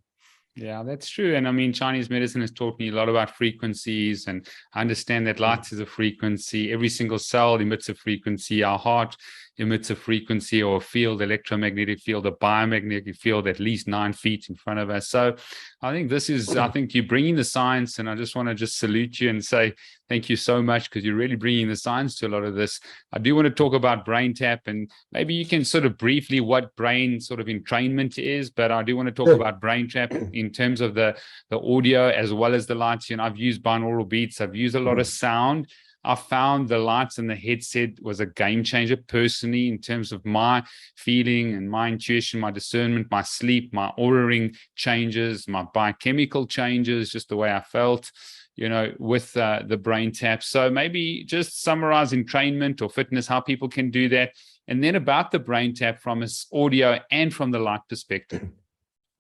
Yeah, that's true. And I mean, Chinese medicine has taught me a lot about frequencies, and I understand that light is a frequency. Every single cell emits a frequency. Our heart emits a frequency or a field, electromagnetic field, a biomagnetic field at least 9 feet in front of us. So I think you're bringing the science, and I just want to salute you and say thank you so much, because you're really bringing the science to a lot of this. I do want to talk about BrainTap, and maybe you can sort of briefly what brain sort of entrainment is, but I do want to talk about BrainTap in terms of the audio as well as the lights. I've used binaural beats. I've used a lot of sound. I found the lights and the headset was a game changer personally in terms of my feeling and my intuition, my discernment, my sleep, my auraing changes, my biochemical changes, just the way I felt, with the BrainTap. So maybe just summarize entrainment or fitness, how people can do that. And then about the BrainTap from its audio and from the light perspective.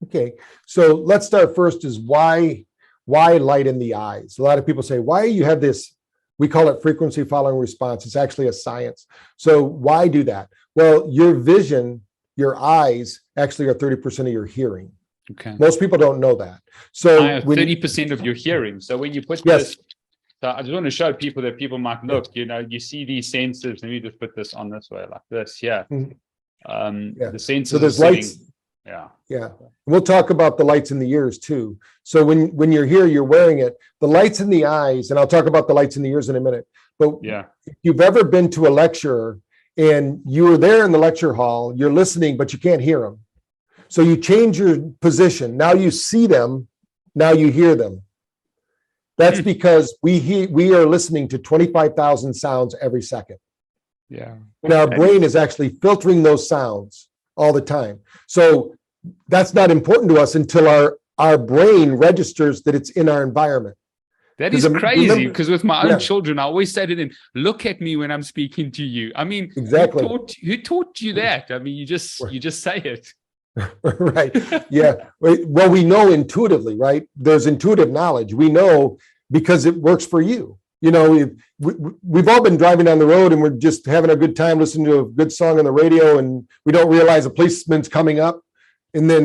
Okay, so let's start first is why light in the eyes? A lot of people say, why you have this? We call it frequency following response. It's actually a science. So why do that? Well, your vision, your eyes actually are 30% of your hearing. Okay. Most people don't know that. So 30% of your hearing. So when you put this, so I just want to show people that people might look, you see these sensors. Let me just put this on this way like this. Yeah. The sensors. So there's lights. Yeah. We'll talk about the lights in the ears too. So when you're here, you're wearing it. The lights in the eyes, and I'll talk about the lights in the ears in a minute. But if you've ever been to a lecture and you were there in the lecture hall, you're listening, but you can't hear them. So you change your position. Now you see them. Now you hear them. That's because we are listening to 25,000 sounds every second. Yeah. And our brain is actually filtering those sounds all the time. So that's not important to us until our brain registers that it's in our environment. That is crazy, because with my own Yeah. children, I always say to them, look at me when I'm speaking to you. I mean, Exactly. who taught you that? I mean, you just say it. Right. Yeah. Well, we know intuitively, right? There's intuitive knowledge. We know because it works for you. You know, we've all been driving down the road and we're just having a good time listening to a good song on the radio, and we don't realize a policeman's coming up. And then,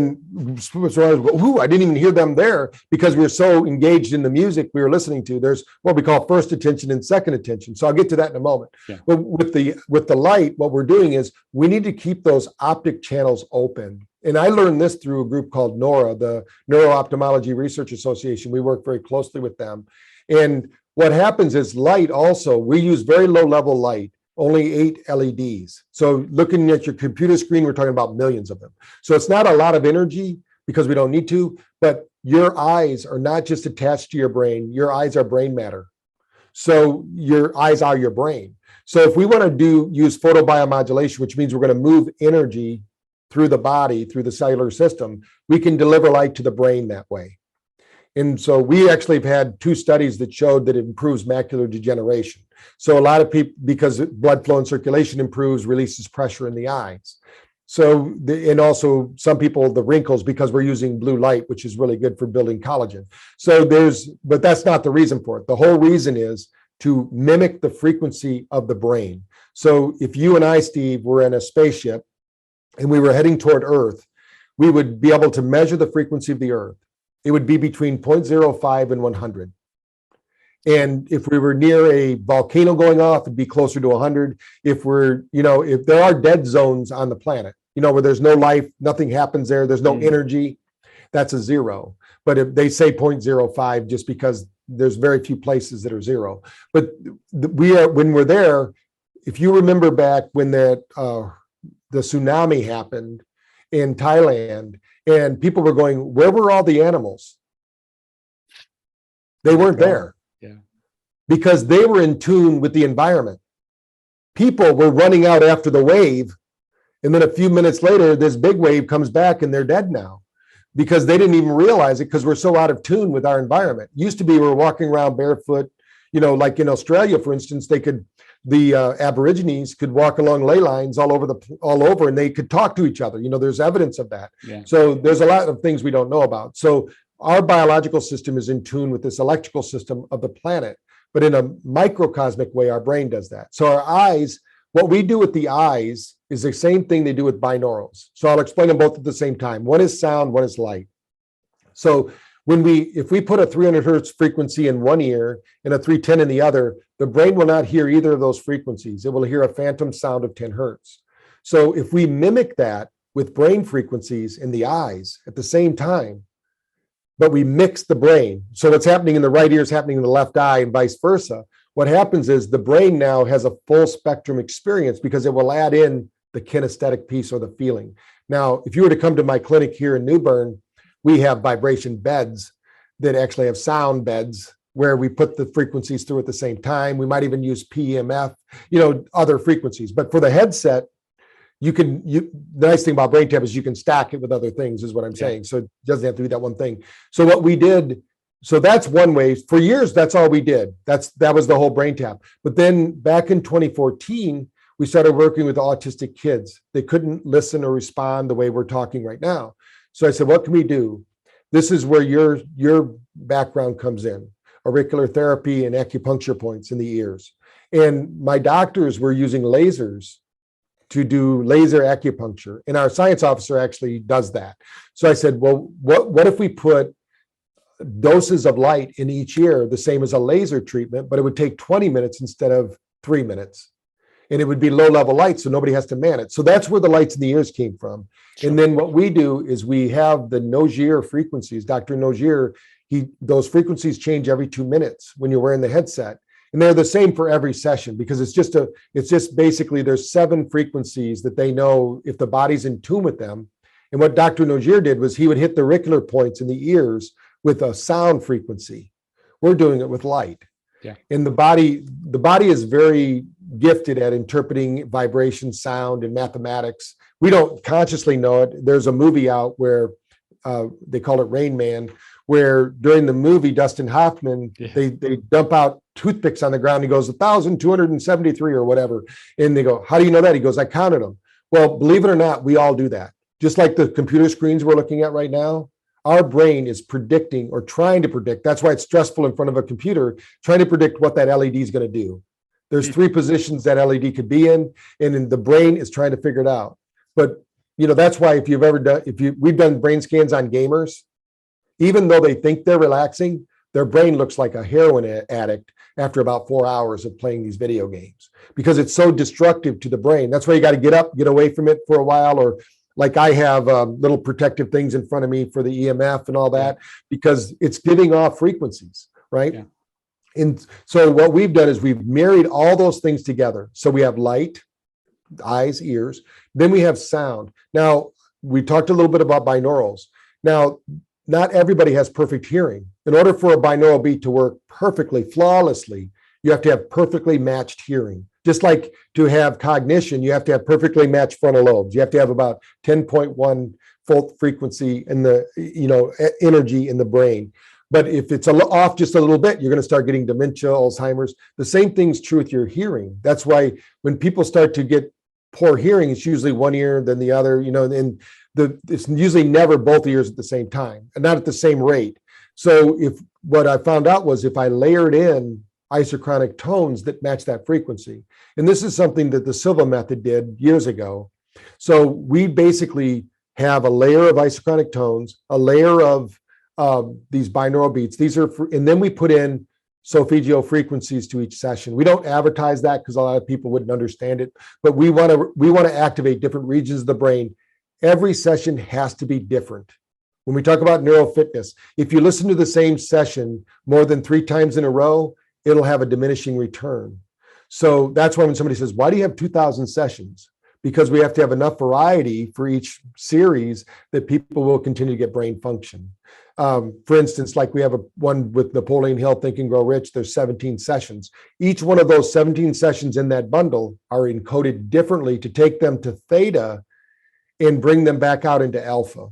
ooh, I didn't even hear them there, because we were so engaged in the music we were listening to. There's what we call first attention and second attention. So I'll get to that in a moment. Yeah. But with the light, what we're doing is we need to keep those optic channels open. And I learned this through a group called NORA, the Neuro-Ophthalmology Research Association. We work very closely with them. And what happens is light also, we use very low level light, only 8 LEDs. So looking at your computer screen, we're talking about millions of them. So it's not a lot of energy because we don't need to, but your eyes are not just attached to your brain. Your eyes are brain matter. So your eyes are your brain. So if we want to use photobiomodulation, which means we're going to move energy through the body, through the cellular system, we can deliver light to the brain that way. And so we actually have had 2 studies that showed that it improves macular degeneration. So a lot of people, because blood flow and circulation improves, releases pressure in the eyes. So, and also some people, the wrinkles, because we're using blue light, which is really good for building collagen. So but that's not the reason for it. The whole reason is to mimic the frequency of the brain. So if you and I, Steve, were in a spaceship and we were heading toward Earth, we would be able to measure the frequency of the Earth. It would be between 0.05 and 100. And if we were near a volcano going off, it'd be closer to 100. If if there are dead zones on the planet, where there's no life, nothing happens there, there's no energy, that's a 0. But if they say 0.05 just because there's very few places that are 0. But when we're there, if you remember back when the tsunami happened in Thailand, and people were going, where were all the animals? They weren't there. Yeah. Because they were in tune with the environment. People were running out after the wave, and then a few minutes later, this big wave comes back and they're dead now, because they didn't even realize it, because we're so out of tune with our environment. Used to be we were walking around barefoot, like in Australia, for instance, the Aborigines could walk along ley lines all over, and they could talk to each other. There's evidence of that. Yeah. So there's a lot of things we don't know about. So our biological system is in tune with this electrical system of the planet, but in a microcosmic way, our brain does that. So our eyes, what we do with the eyes is the same thing they do with binaurals. So I'll explain them both at the same time. One is sound, one is light. So if we put a 300 hertz frequency in one ear and a 310 in the other, the brain will not hear either of those frequencies. It will hear a phantom sound of 10 hertz. So if we mimic that with brain frequencies in the eyes at the same time, but we mix the brain, so what's happening in the right ear is happening in the left eye and vice versa. What happens is the brain now has a full spectrum experience, because it will add in the kinesthetic piece or the feeling. Now, if you were to come to my clinic here in New Bern, we have vibration beds that actually have sound beds where we put the frequencies through at the same time. We might even use PEMF, other frequencies. But for the headset, the nice thing about BrainTap is you can stack it with other things, is what I'm saying. So it doesn't have to be that one thing. So what we did, so that's one way. For years, that's all we did. That was the whole BrainTap. But then back in 2014, we started working with autistic kids. They couldn't listen or respond the way we're talking right now. So I said, what can we do? This is where your background comes in, auricular therapy and acupuncture points in the ears. And my doctors were using lasers to do laser acupuncture. And our science officer actually does that. So I said, well, what if we put doses of light in each ear, the same as a laser treatment, but it would take 20 minutes instead of 3 minutes. And it would be low level light, so nobody has to man it. So that's where the lights in the ears came from. Sure. And then what we do is we have the Nogier frequencies. Dr. Nogier, those frequencies change every 2 minutes when you're wearing the headset. And they're the same for every session, because it's just basically there's 7 frequencies that they know if the body's in tune with them. And what Dr. Nogier did was he would hit the auricular points in the ears with a sound frequency. We're doing it with light. Yeah. And the body is very gifted at interpreting vibration, sound, and mathematics. We don't consciously know it. There's a movie out where they call it Rain Man, where during the movie, Dustin Hoffman, they dump out toothpicks on the ground. He goes 1,273 or whatever. And they go, how do you know that? He goes, I counted them. Well, believe it or not, we all do that. Just like the computer screens we're looking at right now, our brain is predicting or trying to predict. That's why it's stressful in front of a computer, trying to predict what that LED is going to do. There's 3 positions that LED could be in, and then the brain is trying to figure it out. But that's why if you've ever done, we've done brain scans on gamers, even though they think they're relaxing, their brain looks like a heroin addict after about 4 hours of playing these video games, because it's so destructive to the brain. That's why you got to get up, get away from it for a while, or like I have little protective things in front of me for the EMF and all that, because it's giving off frequencies, right? Yeah. And so what we've done is we've married all those things together. So we have light, eyes, ears, then we have sound. Now, we talked a little bit about binaurals. Now, not everybody has perfect hearing. In order for a binaural beat to work perfectly, flawlessly, you have to have perfectly matched hearing. Just like to have cognition, you have to have perfectly matched frontal lobes. You have to have about 10.1 volt frequency in the, energy in the brain. But if it's off just a little bit, you're going to start getting dementia, Alzheimer's. The same thing's true with your hearing. That's why when people start to get poor hearing, it's usually one ear, then the other, and it's usually never both ears at the same time, and not at the same rate. So what I found out was if I layered in isochronic tones that match that frequency, and this is something that the Silva method did years ago. So we basically have a layer of isochronic tones, a layer of these binaural beats. These are, and then we put in solfeggio frequencies to each session. We don't advertise that because a lot of people wouldn't understand it, but we want to activate different regions of the brain. Every session has to be different. When we talk about neural fitness, if you listen to the same session more than 3 times in a row, it'll have a diminishing return. So that's why when somebody says, why do you have 2,000 sessions? Because we have to have enough variety for each series that people will continue to get brain function. For instance, like we have one with Napoleon Hill, Think and Grow Rich, there's 17 sessions. Each one of those 17 sessions in that bundle are encoded differently to take them to theta and bring them back out into alpha.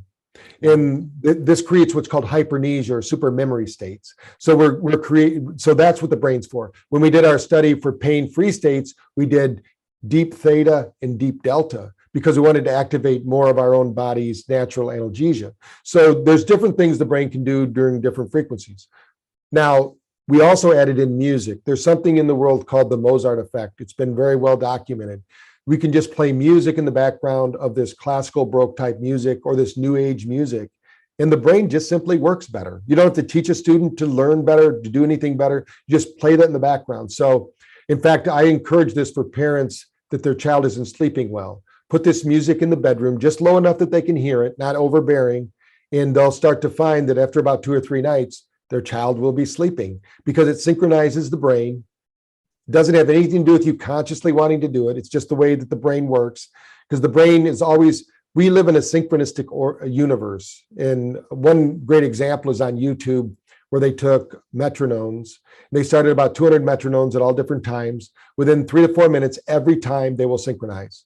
And this creates what's called hypermnesia or super memory states. So we're creating, so that's what the brain's for. When we did our study for pain-free states, we did deep theta and deep delta because we wanted to activate more of our own body's natural analgesia. So there's different things the brain can do during different frequencies. Now, we also added in music. There's something in the world called the Mozart effect. It's been very well documented. We can just play music in the background of this classical Baroque type music or this new age music, and the brain just simply works better. You don't have to teach a student to learn better, to do anything better. You just play that in the background. So in fact, I encourage this for parents that their child isn't sleeping well. Put this music in the bedroom just low enough that they can hear it, not overbearing, and they'll start to find that after about 2 or 3 nights, their child will be sleeping because it synchronizes the brain. Doesn't have anything to do with you consciously wanting to do it. It's just the way that the brain works, because the brain is always, we live in a synchronistic universe. And one great example is on YouTube, where they took metronomes. They started about 200 metronomes at all different times. Within 3 to 4 minutes, every time they will synchronize.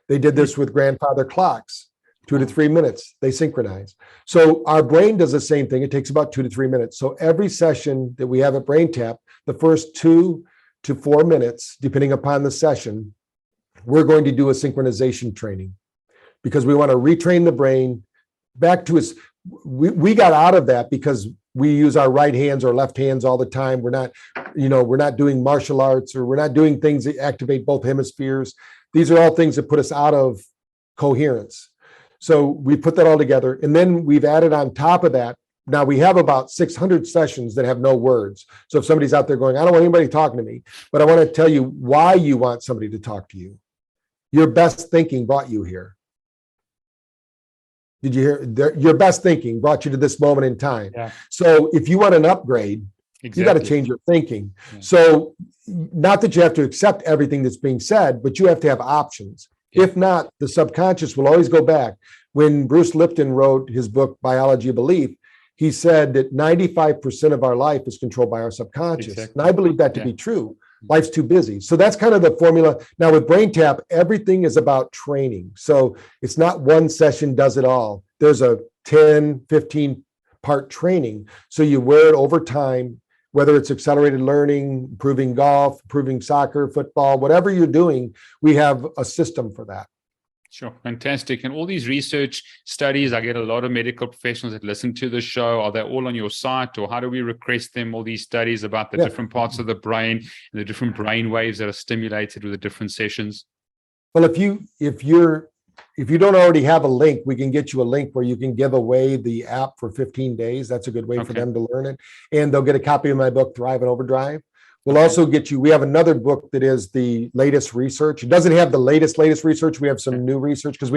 They did this with grandfather clocks, 2 to 3 minutes, they synchronize. So our brain does the same thing. It takes about 2 to 3 minutes. So every session that we have at BrainTap, the first 2 to 4 minutes, depending upon the session, we're going to do a synchronization training because we want to retrain the brain back to its, we got out of that because we use our right hands or left hands all the time. We're not doing martial arts, or we're not doing things that activate both hemispheres. These are all things that put us out of coherence. So we put that all together. And then we've added on top of that, now we have about 600 sessions that have no words. So if somebody's out there going, I don't want anybody talking to me, but I want to tell you why you want somebody to talk to you. Your best thinking brought you here. Did you hear? Your best thinking brought you to this moment in time. Yeah. So if you want an upgrade, you got to change your thinking. Yeah. So not that you have to accept everything that's being said, but you have to have options. Yeah. If not, the subconscious will always go back. When Bruce Lipton wrote his book, Biology of Belief, he said that 95% of our life is controlled by our subconscious. Exactly. And I believe that to be true. Life's too busy. So that's kind of the formula. Now with BrainTap, everything is about training. So it's not one session does it all. There's a 10, 15 part training. So you wear it over time, whether it's accelerated learning, improving golf, improving soccer, football, whatever you're doing, we have a system for that. Sure. Fantastic. And all these research studies, I get a lot of medical professionals that listen to the show. Are they all on your site, or how do we request them? All these studies about the different parts of the brain and the different brain waves that are stimulated with the different sessions? Well, if you don't already have a link, we can get you a link where you can give away the app for 15 days. That's a good way for them to learn it. And they'll get a copy of my book, Thrive and Overdrive. We'll also get you, we have another book that is the latest research. It doesn't have the latest research. We have some new research because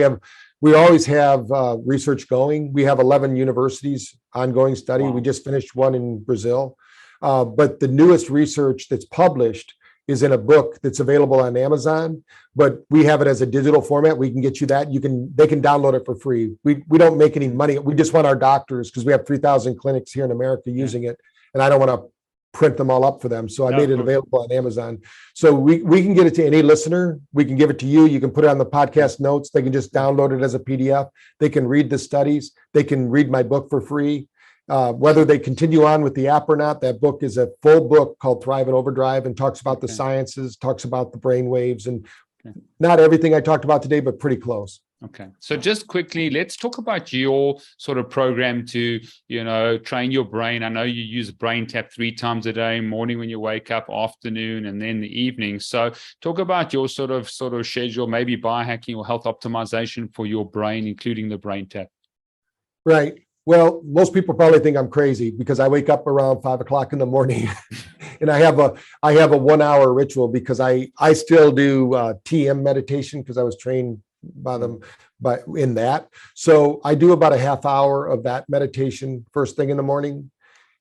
we always have research going. We have 11 universities ongoing study. Wow. We just finished one in Brazil. But the newest research that's published is in a book that's available on Amazon, but we have it as a digital format. We can get you that. They can download it for free. We don't make any money. We just want our doctors, because we have 3,000 clinics here in America using it, and I don't want to print them all up for them. So I made it available on Amazon. So we can get it to any listener. We can give it to you. You can put it on the podcast notes. They can just download it as a PDF. They can read the studies. They can read my book for free. Whether they continue on with the app or not, that book is a full book called Thrive and Overdrive, and talks about the sciences, talks about the brain waves, and not everything I talked about today, but pretty close. Okay. So just quickly, let's talk about your sort of program to, train your brain. I know you use BrainTap 3 times a day, morning when you wake up, afternoon, and then the evening. So talk about your sort of schedule, maybe biohacking or health optimization for your brain, including the BrainTap. Right. Well, most people probably think I'm crazy because I wake up around 5 o'clock in the morning and I have a 1 hour ritual, because I still do TM meditation, because I was trained by them in that. So I do about a half hour of that meditation first thing in the morning.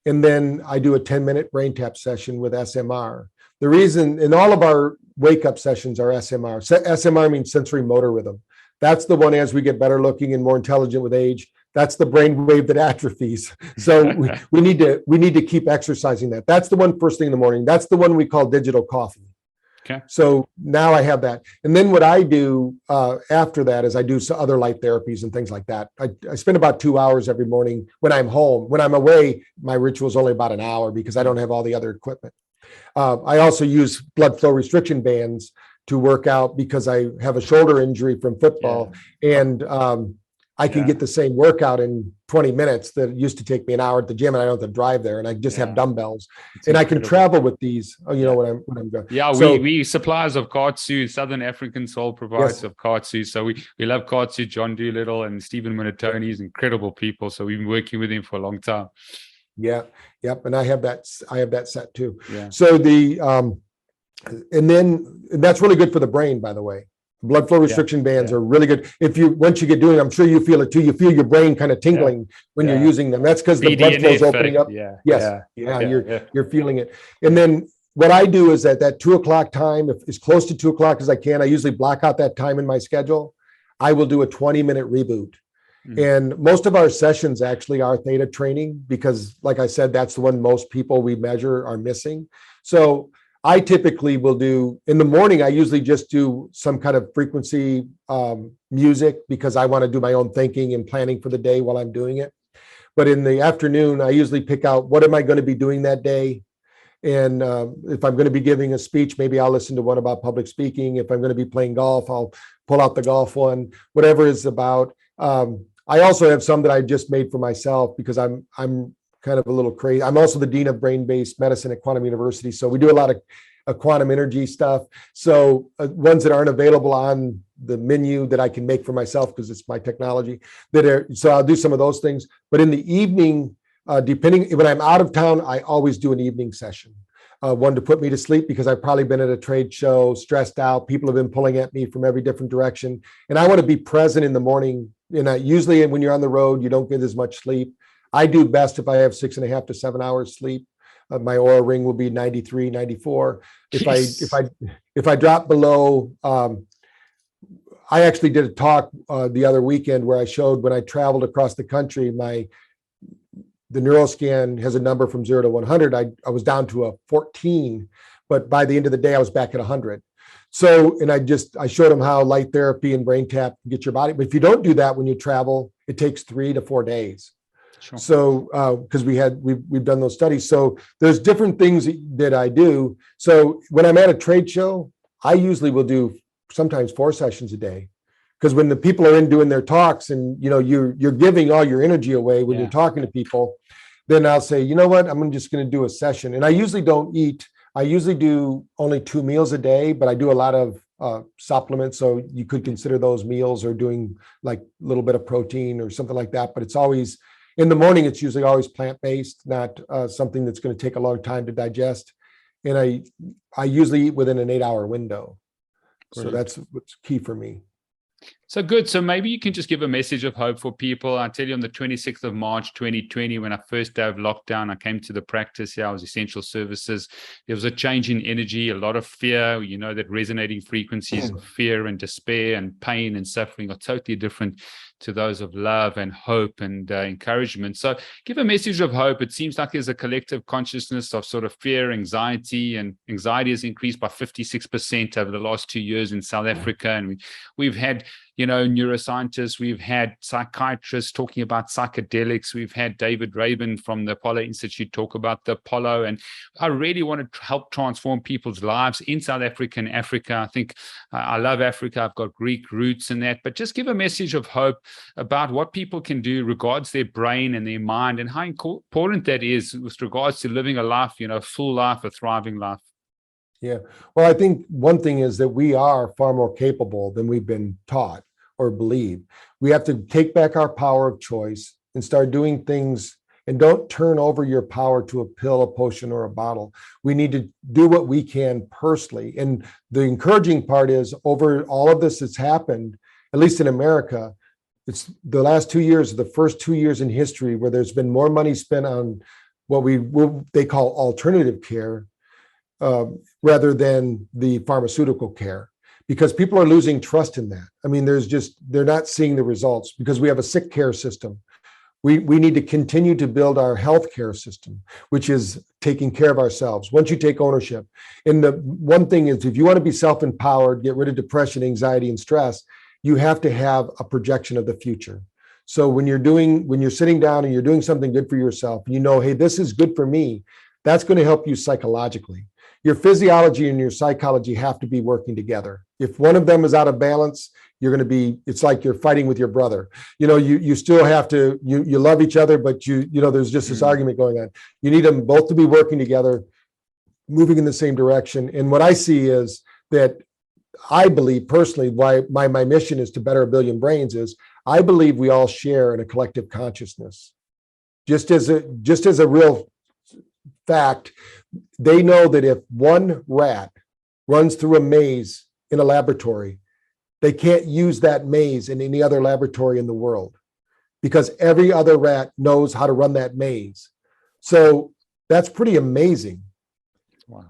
And then I do a 10-minute BrainTap session with SMR. The reason, in all of our wake up sessions are SMR. SMR means sensory motor rhythm. That's the one, as we get better looking and more intelligent with age, that's the brain wave that atrophies. So we need to keep exercising that. That's the one first thing in the morning. That's the one we call digital coffee. Okay. So now I have that. And then what I do after that is I do some other light therapies and things like that. I spend about 2 hours every morning when I'm home. When I'm away, my ritual is only about an hour because I don't have all the other equipment. I also use blood flow restriction bands to work out because I have a shoulder injury from football, and I can get the same workout in 20 minutes that used to take me an hour at the gym, and I don't have to drive there, and I just have dumbbells. It's and incredible. I can travel with these, when I'm going. Yeah, so, we suppliers of Katsu, Southern African soul providers of Katsu. So we love Katsu, John Doolittle and Stephen Minatoni's incredible people. So we've been working with him for a long time. Yeah. Yep. And I have that set too. Yeah. So and that's really good for the brain, by the way. Blood flow restriction bands are really good. Once you get doing, I'm sure you feel it too. You feel your brain kind of tingling when you're using them. That's because the blood flow is opening up. You're feeling it. And then what I do is at that 2 o'clock time, if as close to 2 o'clock as I can, I usually block out that time in my schedule. I will do a 20-minute reboot. And most of our sessions actually are theta training, because like I said, that's the one most people we measure are missing. So I typically will do, in the morning, I usually just do some kind of frequency music, because I want to do my own thinking and planning for the day while I'm doing it. But in the afternoon, I usually pick out what am I going to be doing that day. And if I'm going to be giving a speech, maybe I'll listen to one about public speaking. If I'm going to be playing golf, I'll pull out the golf one, whatever it's about. I also have some that I just made for myself because I'm kind of a little crazy. I'm also the dean of brain-based medicine at Quantum University. So we do a lot of quantum energy stuff. So ones that aren't available on the menu that I can make for myself because it's my technology so I'll do some of those things. But in the evening, depending, when I'm out of town, I always do an evening session. One to put me to sleep, because I've probably been at a trade show, stressed out. People have been pulling at me from every different direction. And I want to be present in the morning. And usually when you're on the road, you don't get as much sleep. I do best if I have 6.5 to 7 hours sleep. My Oura ring will be 93, 94. If I drop below, I actually did a talk the other weekend where I showed when I traveled across the country, the neuroscan has a number from 0 to 100. I was down to a 14, but by the end of the day, I was back at 100. So, and I showed them how light therapy and BrainTap get your body. But if you don't do that when you travel, it takes 3 to 4 days. Sure. So, because we've done those studies. So there's different things that I do. So when I'm at a trade show, I usually will do sometimes 4 sessions a day. Because when the people are in doing their talks and, you're giving all your energy away when you're talking to people, then I'll say, you know what, I'm just going to do a session. And I usually don't eat. I usually do only 2 meals a day, but I do a lot of supplements. So you could consider those meals, or doing like a little bit of protein or something like that. But it's always in the morning, it's usually always plant-based, not something that's going to take a long time to digest. And I usually eat within an 8-hour window. Brilliant. So that's what's key for me. So good. So maybe you can just give a message of hope for people. I tell you, on the 26th of March, 2020, when I first day of lockdown, I came to the practice here. I was essential services. There was a change in energy, a lot of fear. You know that resonating frequencies of fear and despair and pain and suffering are totally different to those of love and hope and encouragement. So give a message of hope. It seems like there's a collective consciousness of sort of fear, anxiety, and anxiety has increased by 56% over the last 2 years in South Africa. And we've had, neuroscientists, we've had psychiatrists talking about psychedelics. We've had David Rabin from the Apollo Institute talk about the Apollo. And I really want to help transform people's lives in South Africa and Africa. I think I love Africa. I've got Greek roots in that, but just give a message of hope about what people can do regards their brain and their mind, and how important that is with regards to living a life, a full life, a thriving life. Yeah. Well, I think one thing is that we are far more capable than we've been taught or believe. We have to take back our power of choice and start doing things, and don't turn over your power to a pill, a potion, or a bottle. We need to do what we can personally. And the encouraging part is, over all of this that's happened, at least in America, it's the last 2 years, the first 2 years in history where there's been more money spent on what they call alternative care, rather than the pharmaceutical care, because people are losing trust in that. I mean, they're not seeing the results because we have a sick care system. We need to continue to build our healthcare system, which is taking care of ourselves. Once you take ownership, and the one thing is, if you want to be self-empowered, get rid of depression, anxiety, and stress, you have to have a projection of the future. So when you're sitting down and you're doing something good for yourself, hey, this is good for me, that's going to help you psychologically. Your physiology and your psychology have to be working together. If one of them is out of balance, it's like you're fighting with your brother. You still have to, you love each other, but there's just this argument going on. You need them both to be working together, moving in the same direction. And what I see is that, I believe personally, why my mission is to better 1 billion brains, is I believe we all share in a collective consciousness. Just as a real fact, they know that if one rat runs through a maze in a laboratory, they can't use that maze in any other laboratory in the world, because every other rat knows how to run that maze. So that's pretty amazing. Wow.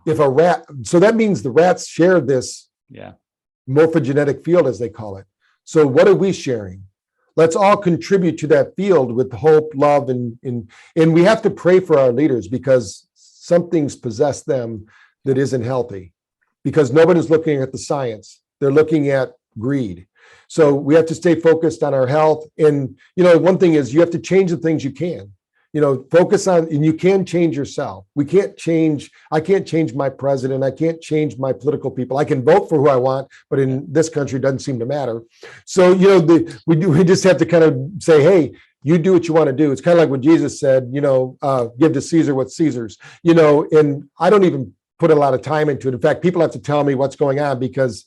So that means the rats share this morphogenetic field, as they call it. So what are we sharing? Let's all contribute to that field with hope, love, and we have to pray for our leaders, because something's possessed them that isn't healthy, because nobody's looking at the science. They're looking at greed. So we have to stay focused on our health. And, one thing is, you have to change the things you can, focus on, and you can change yourself. I can't change my president. I can't change my political people. I can vote for who I want, but in this country, it doesn't seem to matter. So, we just have to kind of say, hey, you do what you want to do. It's kind of like what Jesus said, give to Caesar what's Caesar's, and I don't even put a lot of time into it. In fact, people have to tell me what's going on, because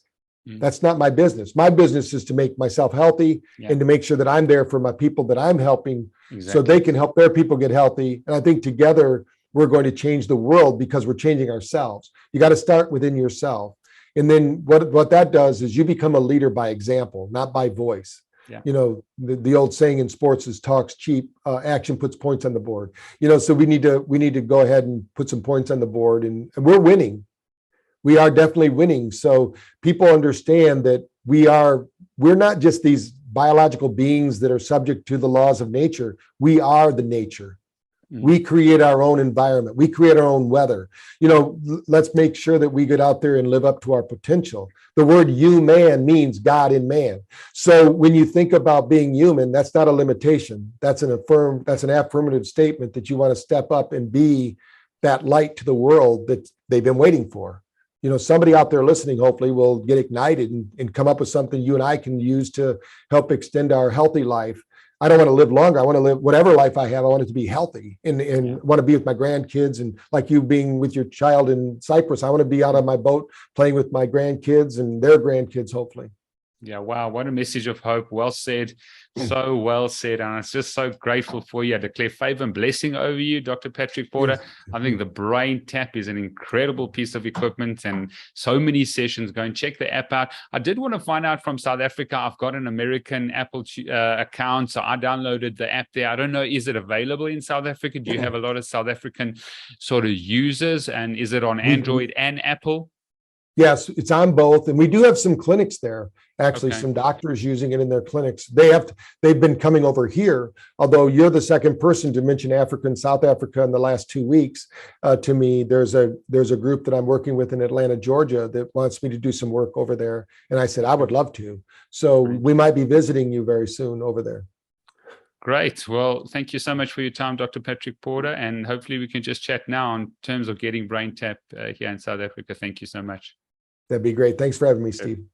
that's not my business. My business is to make myself healthy and to make sure that I'm there for my people that I'm helping, so they can help their people get healthy. And I think together we're going to change the world, because we're changing ourselves. You got to start within yourself. And then what that does is you become a leader by example, not by voice. Yeah. The old saying in sports is, talk's cheap, action puts points on the board. So we need to go ahead and put some points on the board, and we're winning. We are definitely winning. So people understand that we're not just these biological beings that are subject to the laws of nature. We are the nature. We create our own environment. We create our own weather. Let's make sure that we get out there and live up to our potential. The word human means God in man. So when you think about being human, that's not a limitation. That's an affirmative statement that you want to step up and be that light to the world that they've been waiting for. Somebody out there listening, hopefully, will get ignited and come up with something you and I can use to help extend our healthy life. I don't want to live longer. I want to live whatever life I have. I want it to be healthy and want to be with my grandkids. And like you being with your child in Cyprus, I want to be out on my boat playing with my grandkids and their grandkids, hopefully. Yeah, wow, what a message of hope. Well said. So well said. And I'm just so grateful for you. I declare favor and blessing over you, Dr. Patrick Porter. I think the BrainTap is an incredible piece of equipment and so many sessions. Go and check the app out. I did want to find out from South Africa. I've got an American Apple account, so I downloaded the app there. I don't know, is it available in South Africa? Do you have a lot of South African sort of users? And is it on Android and Apple? Yes, it's on both. And we do have some clinics there, actually, some doctors using it in their clinics. They've been coming over here, although you're the second person to mention Africa and South Africa in the last 2 weeks to me. There's a group that I'm working with in Atlanta, Georgia, that wants me to do some work over there. And I said, I would love to. So we might be visiting you very soon over there. Great. Well, thank you so much for your time, Dr. Patrick Porter. And hopefully we can just chat now in terms of getting BrainTap here in South Africa. Thank you so much. That'd be great. Thanks for having me, Steve.